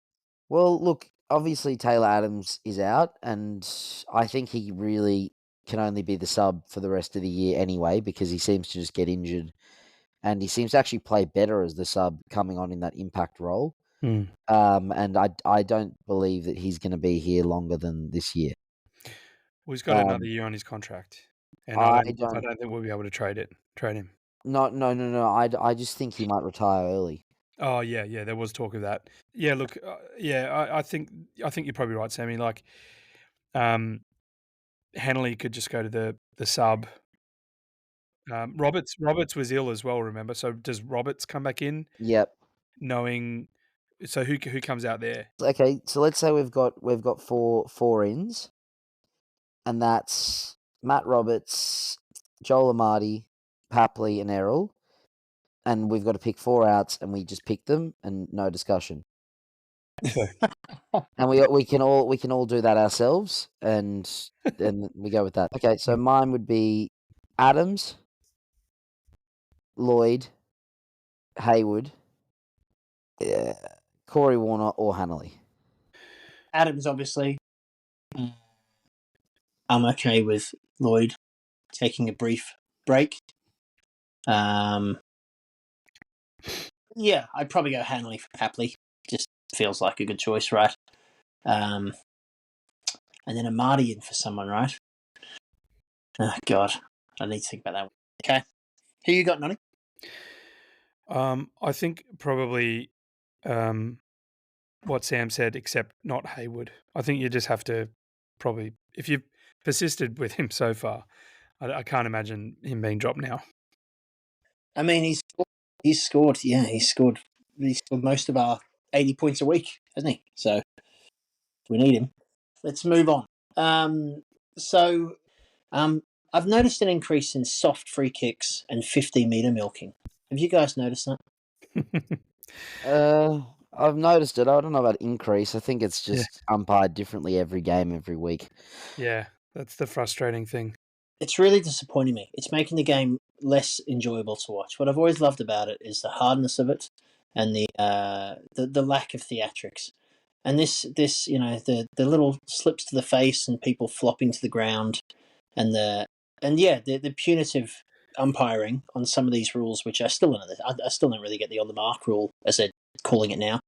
Well, look, obviously Taylor Adams is out, and I think he really can only be the sub for the rest of the year anyway, because he seems to just get injured, and he seems to actually play better as the sub coming on in that impact role. And I don't believe that he's going to be here longer than this year. Well, he's got another year on his contract, and I don't think we'll be able to trade him. No. I just think he might retire early. Oh yeah, there was talk of that. Yeah, look, I think you're probably right, Sammy. Like, Hanley could just go to the sub. Roberts was ill as well, remember? So does Roberts come back in Yep. knowing? So who comes out there? Okay, so let's say we've got four ins, and that's Matt Roberts, Joel Amati, Papley, and Errol, and we've got to pick 4 outs, and we just pick them, and no discussion. And we can all do that ourselves, and then we go with that. Okay, so mine would be Adams, Lloyd, Hayward, Corey Warner, or Hanley. Adams, obviously. I'm okay with Lloyd taking a brief break. Yeah, I'd probably go Hanley for Papley. Just feels like a good choice, right? And then a Marty in for someone, right? Oh, God. I need to think about that one. Okay. Who you got, Noddy? I think probably what Sam said, except not Hayward. I think you just have to probably, if you've persisted with him so far, I can't imagine him being dropped now. I mean, he's scored most of our 80 points a week, hasn't he? So we need him. Let's move on. I've noticed an increase in soft free kicks and 50-meter milking. Have you guys noticed that? I've noticed it. I don't know about increase. I think it's just umpired differently every game, every week. Yeah, that's the frustrating thing. It's really disappointing me. It's making the game less enjoyable to watch. What I've always loved about it is the hardness of it and the lack of theatrics. And this the little slips to the face and people flopping to the ground, and the punitive umpiring on some of these rules, which I still don't really get the on the mark rule as they're calling it now.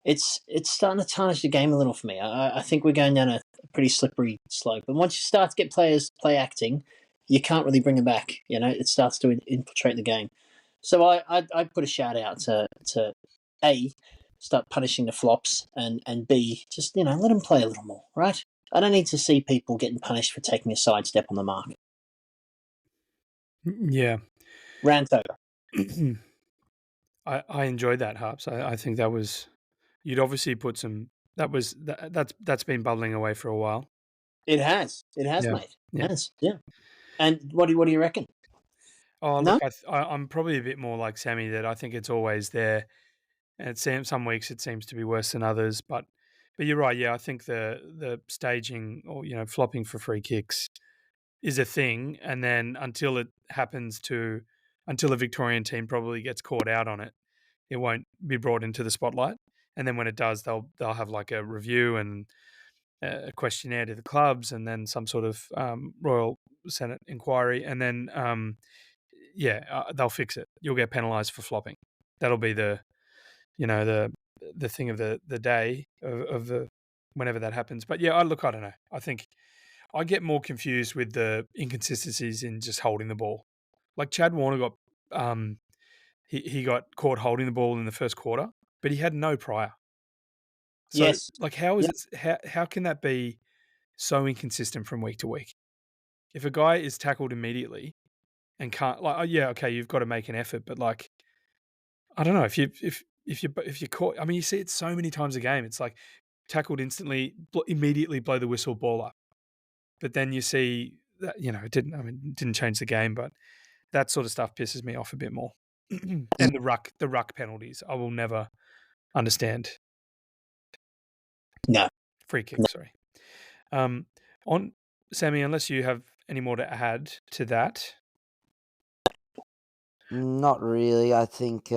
It's starting to tarnish the game a little for me. I think we're going down a pretty slippery slope. And once you start to get players play acting, you can't really bring them back. It starts to infiltrate the game. So I put a shout out to A, start punishing the flops, and B, just let them play a little more, right? I don't need to see people getting punished for taking a sidestep on the mark. Yeah. Rant over. I enjoyed that, Harps. I think that was, you'd obviously put some, that's been bubbling away for a while. It has, Yeah. mate. Yeah. It has, yeah. And what do you reckon? Oh, No? look, I'm probably a bit more like Sammy, that I think it's always there. And some weeks it seems to be worse than others, but you're right. Yeah, I think the staging or flopping for free kicks is a thing, and then until the Victorian team probably gets caught out on it, it won't be brought into the spotlight. And then when it does, they'll have like a review and a questionnaire to the clubs, and then some sort of Royal Senate inquiry, and then they'll fix it. You'll get penalised for flopping. That'll be the thing of the day of the whenever that happens. But yeah, I don't know. I think I get more confused with the inconsistencies in just holding the ball. Like Chad Warner got he got caught holding the ball in the first quarter, but he had no prior. So Yes. like how is it how can that be so inconsistent from week to week? If a guy is tackled immediately and can't, like, you've got to make an effort, but like I don't know, if you caught, I mean, you see it so many times a game. It's like tackled instantly, immediately blow the whistle, ball up. But then you see that it didn't change the game, but that sort of stuff pisses me off a bit more. And the ruck penalties, I will never understand. No. Free kick, sorry. On Sammy, unless you have any more to add to that. Not really. I think,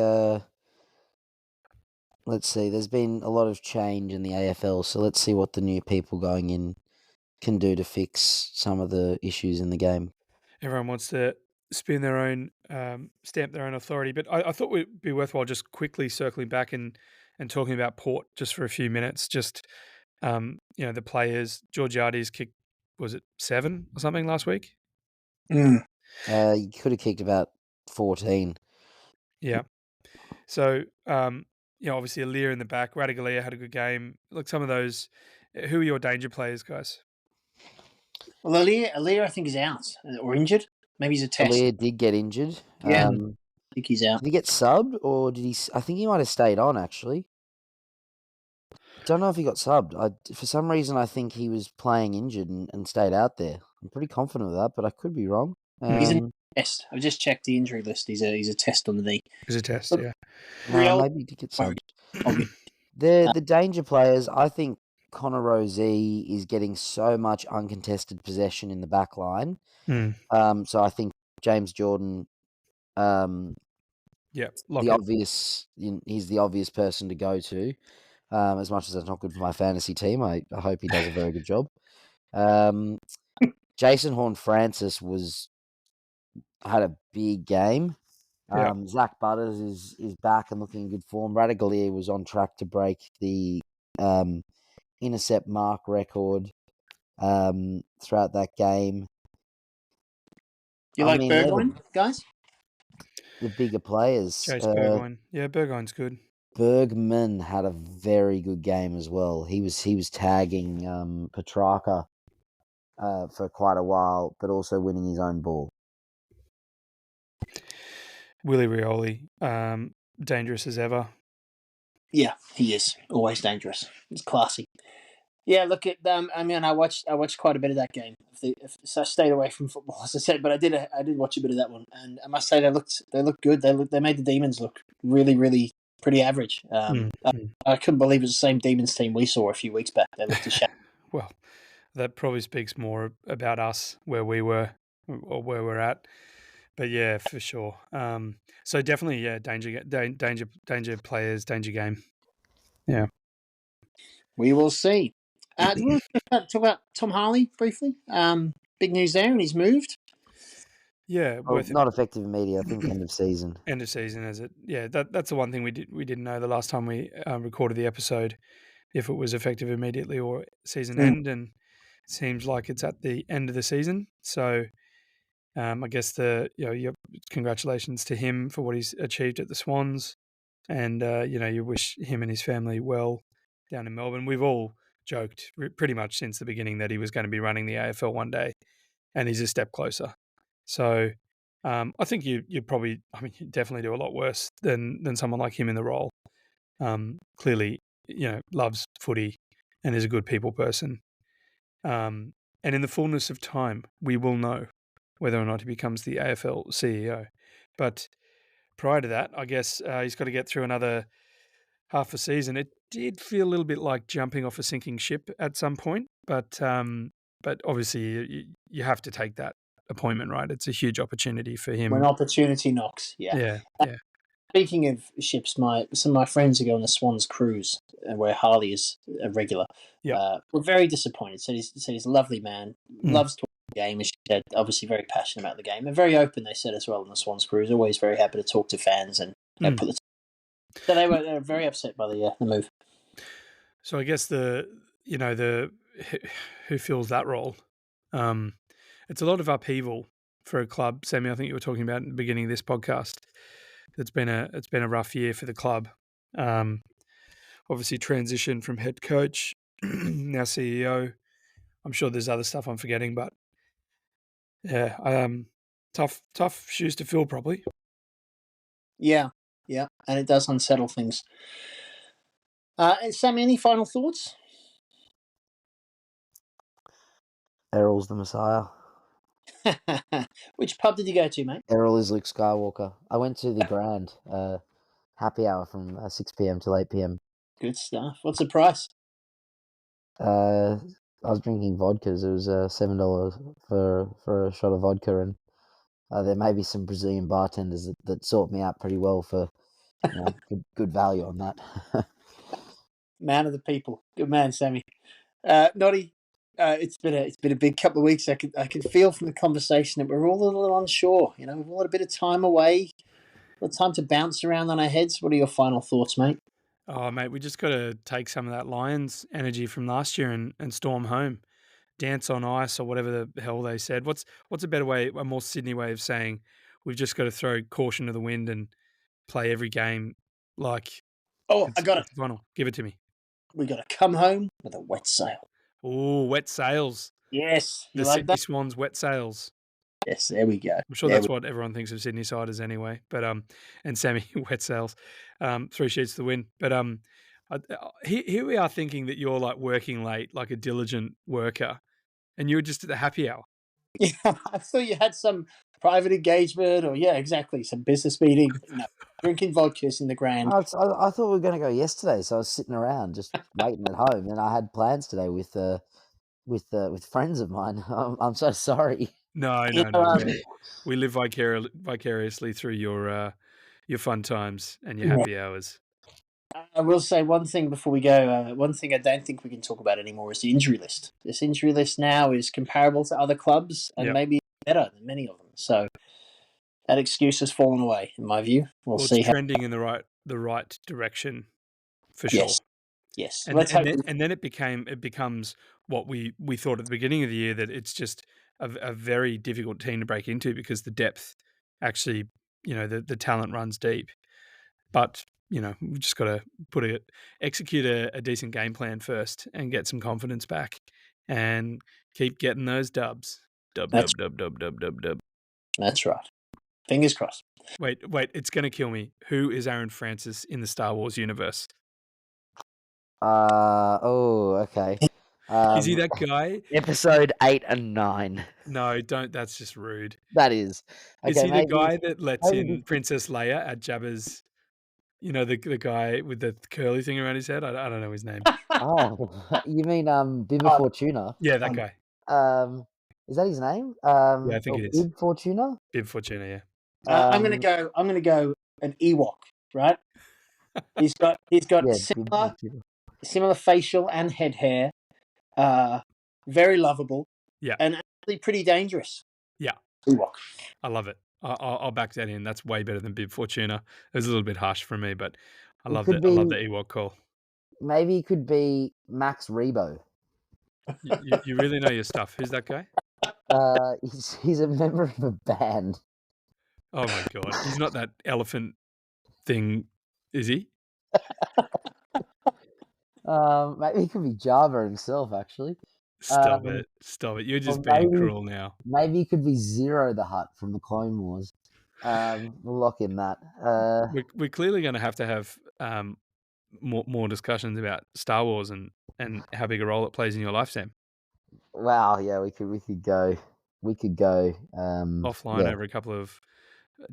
let's see, there's been a lot of change in the AFL, so let's see what the new people going in can do to fix some of the issues in the game. Everyone wants to spin their own, stamp their own authority, but I thought it would be worthwhile just quickly circling back and talking about Port just for a few minutes. Just, the players, Georgiades kicked, was it 7 or something last week? You could have kicked about 14. Yeah. So, obviously Alir in the back, Radigalia had a good game. Look, some of those, who are your danger players, guys? Well, Aaliyah, I think, is out or injured. Maybe he's a test. Aliir did get injured. Yeah. I think he's out. Did he get subbed or did he? I think he might have stayed on actually. Don't know if he got subbed. For some reason, I think he was playing injured and stayed out there. I'm pretty confident of that, but I could be wrong. He's a test. I've just checked the injury list. He's a test on the knee. He's a test, Look, yeah. No, maybe he did get subbed. The danger players, I think Connor Rozee is getting so much uncontested possession in the back line. So I think James Jordan, he's the obvious person to go to. As much as that's not good for my fantasy team, I hope he does a very good job. Jason Horn-Francis had a big game. Zach Butters is back and looking in good form. Radagalier was on track to break the intercept mark record throughout that game. You like Burgoyne, guys? The bigger players. Chase Burgoyne. Yeah, Burgoyne's good. Bergman had a very good game as well. He was tagging Petrarca for quite a while, but also winning his own ball. Willie Rioli, dangerous as ever. Yeah, he is always dangerous. He's classy. Yeah, look at them. I mean, I watched quite a bit of that game. So I stayed away from football, as I said, but I did watch a bit of that one, and I must say they looked good. They made the Demons look really, really pretty average. I couldn't believe it was the same Demons team we saw a few weeks back. They looked a shame. Well, that probably speaks more about us where we were or where we're at. But yeah, for sure. So definitely, yeah, danger players, danger game. Yeah. We will see. Do you want to talk about Tom Harley briefly? Big news there, and he's moved. Yeah, not effective immediately. I think end of season. End of season, is it? Yeah, that's the one thing we didn't know the last time we recorded the episode, if it was effective immediately or season end, and it seems like it's at the end of the season. So, I guess your congratulations to him for what he's achieved at the Swans, and you wish him and his family well down in Melbourne. We've all joked pretty much since the beginning that he was going to be running the AFL one day, and he's a step closer. So I think you definitely do a lot worse than someone like him in the role. Clearly, loves footy and is a good people person. And in the fullness of time, we will know whether or not he becomes the AFL CEO. But prior to that, I guess he's got to get through another half a season. It did feel a little bit like jumping off a sinking ship at some point, but obviously you have to take that appointment, right? It's a huge opportunity for him. When opportunity knocks, yeah. Speaking of ships, some of my friends who go on the Swans cruise, where Harley is a regular, were very disappointed. Said he's a lovely man, loves talking the game, as she said, obviously very passionate about the game, and very open, they said, as well on the Swans cruise, always very happy to talk to fans and put the. So they were very upset by the move. So I guess the who fills that role, it's a lot of upheaval for a club. Sammy, I think you were talking about at the beginning of this podcast. It's been a rough year for the club. Obviously, transition from head coach, now CEO. I'm sure there's other stuff I'm forgetting, but yeah, tough shoes to fill, probably. Yeah, and it does unsettle things. Sammy, any final thoughts? Errol's the Messiah. Which pub did you go to, mate? Errol is Luke Skywalker. I went to the Grand happy hour from 6 p.m. till 8 p.m. Good stuff. What's the price? I was drinking vodkas. It was $7 for a shot of vodka, and there may be some Brazilian bartenders that sort me out pretty well for good value on that. Man of the people. Good man, Sammy. Noddy, it's been a big couple of weeks. I could feel from the conversation that we're all a little unsure. We've all had a bit of time away, a time to bounce around on our heads. What are your final thoughts, mate? Oh, mate, we just got to take some of that Lions energy from last year and storm home, dance on ice or whatever the hell they said. What's a better way, a more Sydney way of saying we've just got to throw caution to the wind and play every game like. Oh, I got it. Final. Give it to me. We got to come home with a wet sail. Oh, wet sails. Yes, you The like Sydney that? Swans wet sails. Yes, there we go. I'm sure There that's what everyone thinks of Sydney Siders anyway. But and Sammy wet sails, 3 sheets to the win. But here we are thinking that you're like working late, like a diligent worker, and you were just at the happy hour. Yeah, I thought you had some private engagement, or exactly, some business meeting. No, drinking vodkas in the Grand. I thought we were going to go yesterday, so I was sitting around just waiting at home, and I had plans today with friends of mine. I'm so sorry. No. We live vicariously through your fun times and your happy hours. I will say one thing before we go. One thing I don't think we can talk about anymore is the injury list. This injury list now is comparable to other clubs and maybe better than many of them. So that excuse has fallen away, in my view. We'll see. It's trending in the right direction, for sure. Yes. And then it becomes what we thought at the beginning of the year, that it's just a very difficult team to break into because the depth actually, the talent runs deep. But we've just got to execute a decent game plan first and get some confidence back and keep getting those dubs. Dub. That's right. Fingers crossed. Wait, it's going to kill me. Who is Aaron Francis in the Star Wars universe? Okay. Is he that guy? Episode 8 and 9. No, don't. That's just rude. That is. Okay, is he the guy that lets in Princess Leia at Jabba's? The guy with the curly thing around his head. I don't know his name. Oh, you mean Bibba Fortuna? Yeah, that guy. Is that his name? Yeah, I think it is. Bib Fortuna. Bib Fortuna. Yeah. I'm gonna go an Ewok. Right. He's got similar facial and head hair. Very lovable. Yeah. And actually pretty dangerous. Yeah. Ewok. I love it. I'll back that in. That's way better than Bib Fortuna. It was a little bit harsh for me, but I love that. I love the Ewok call. Maybe he could be Max Rebo. You really know your stuff. Who's that guy? He's a member of a band. Oh my god, he's not that elephant thing, is he? Maybe he could be Java himself, actually. Stop it. You're just being cruel now. Maybe he could be Zero the Hutt from the Clone Wars. We'll lock in that. We're clearly going to have more discussions about Star Wars and how big a role it plays in your life, Sam. Wow, yeah, we could go. Offline over a couple of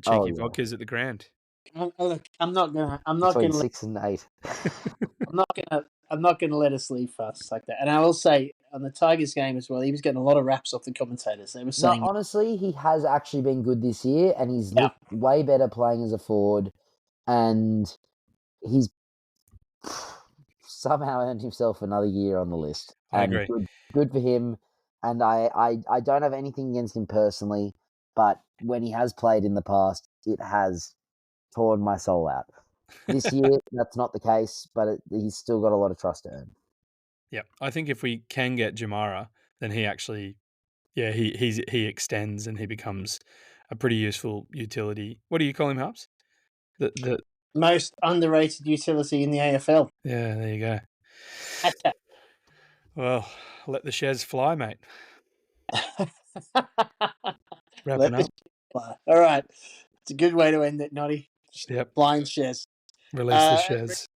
cheeky vodkas at the Grand. Look, I'm not gonna. Between 6 and 8. I'm not gonna let us leave fast like that. And I will say on the Tigers game as well, he was getting a lot of raps off the commentators. They were saying, no, honestly, he has actually been good this year, and he's looked way better playing as a forward, and he's somehow earned himself another year on the list. I agree. Good for him. And I don't have anything against him personally, but when he has played in the past, it has torn my soul out. This year, that's not the case, but he's still got a lot of trust to earn. Yeah, I think if we can get Jamara, then he actually, he extends and he becomes a pretty useful utility. What do you call him, Harps? The most underrated utility in the AFL. Yeah, there you go. Well, let the shares fly, mate. Wrapping up. All right. It's a good way to end it, Noddy. Yep. Flying shares. Release the shares.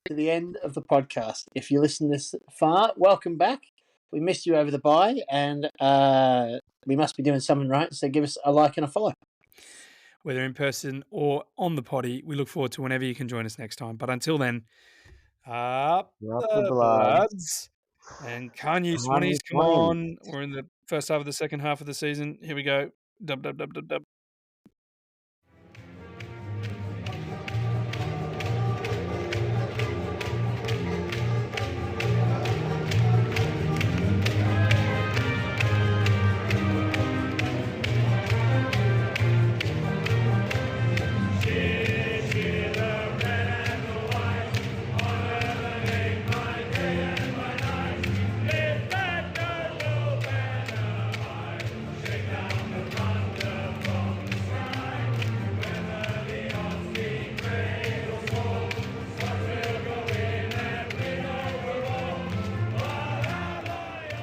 To the end of the podcast. If you listen this far, welcome back. We missed you over the bye, and we must be doing something right, so give us a like and a follow. Whether in person or on the potty, we look forward to whenever you can join us next time. But until then, up the bloods. And Kanye Swannies, come on. We're in the first half of the second half of the season. Here we go. Dub.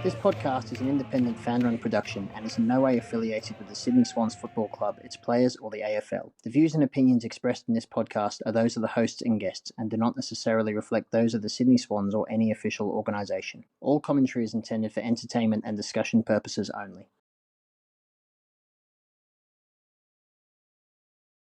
This podcast is an independent fan-run production and is in no way affiliated with the Sydney Swans Football Club, its players, or the AFL. The views and opinions expressed in this podcast are those of the hosts and guests and do not necessarily reflect those of the Sydney Swans or any official organisation. All commentary is intended for entertainment and discussion purposes only.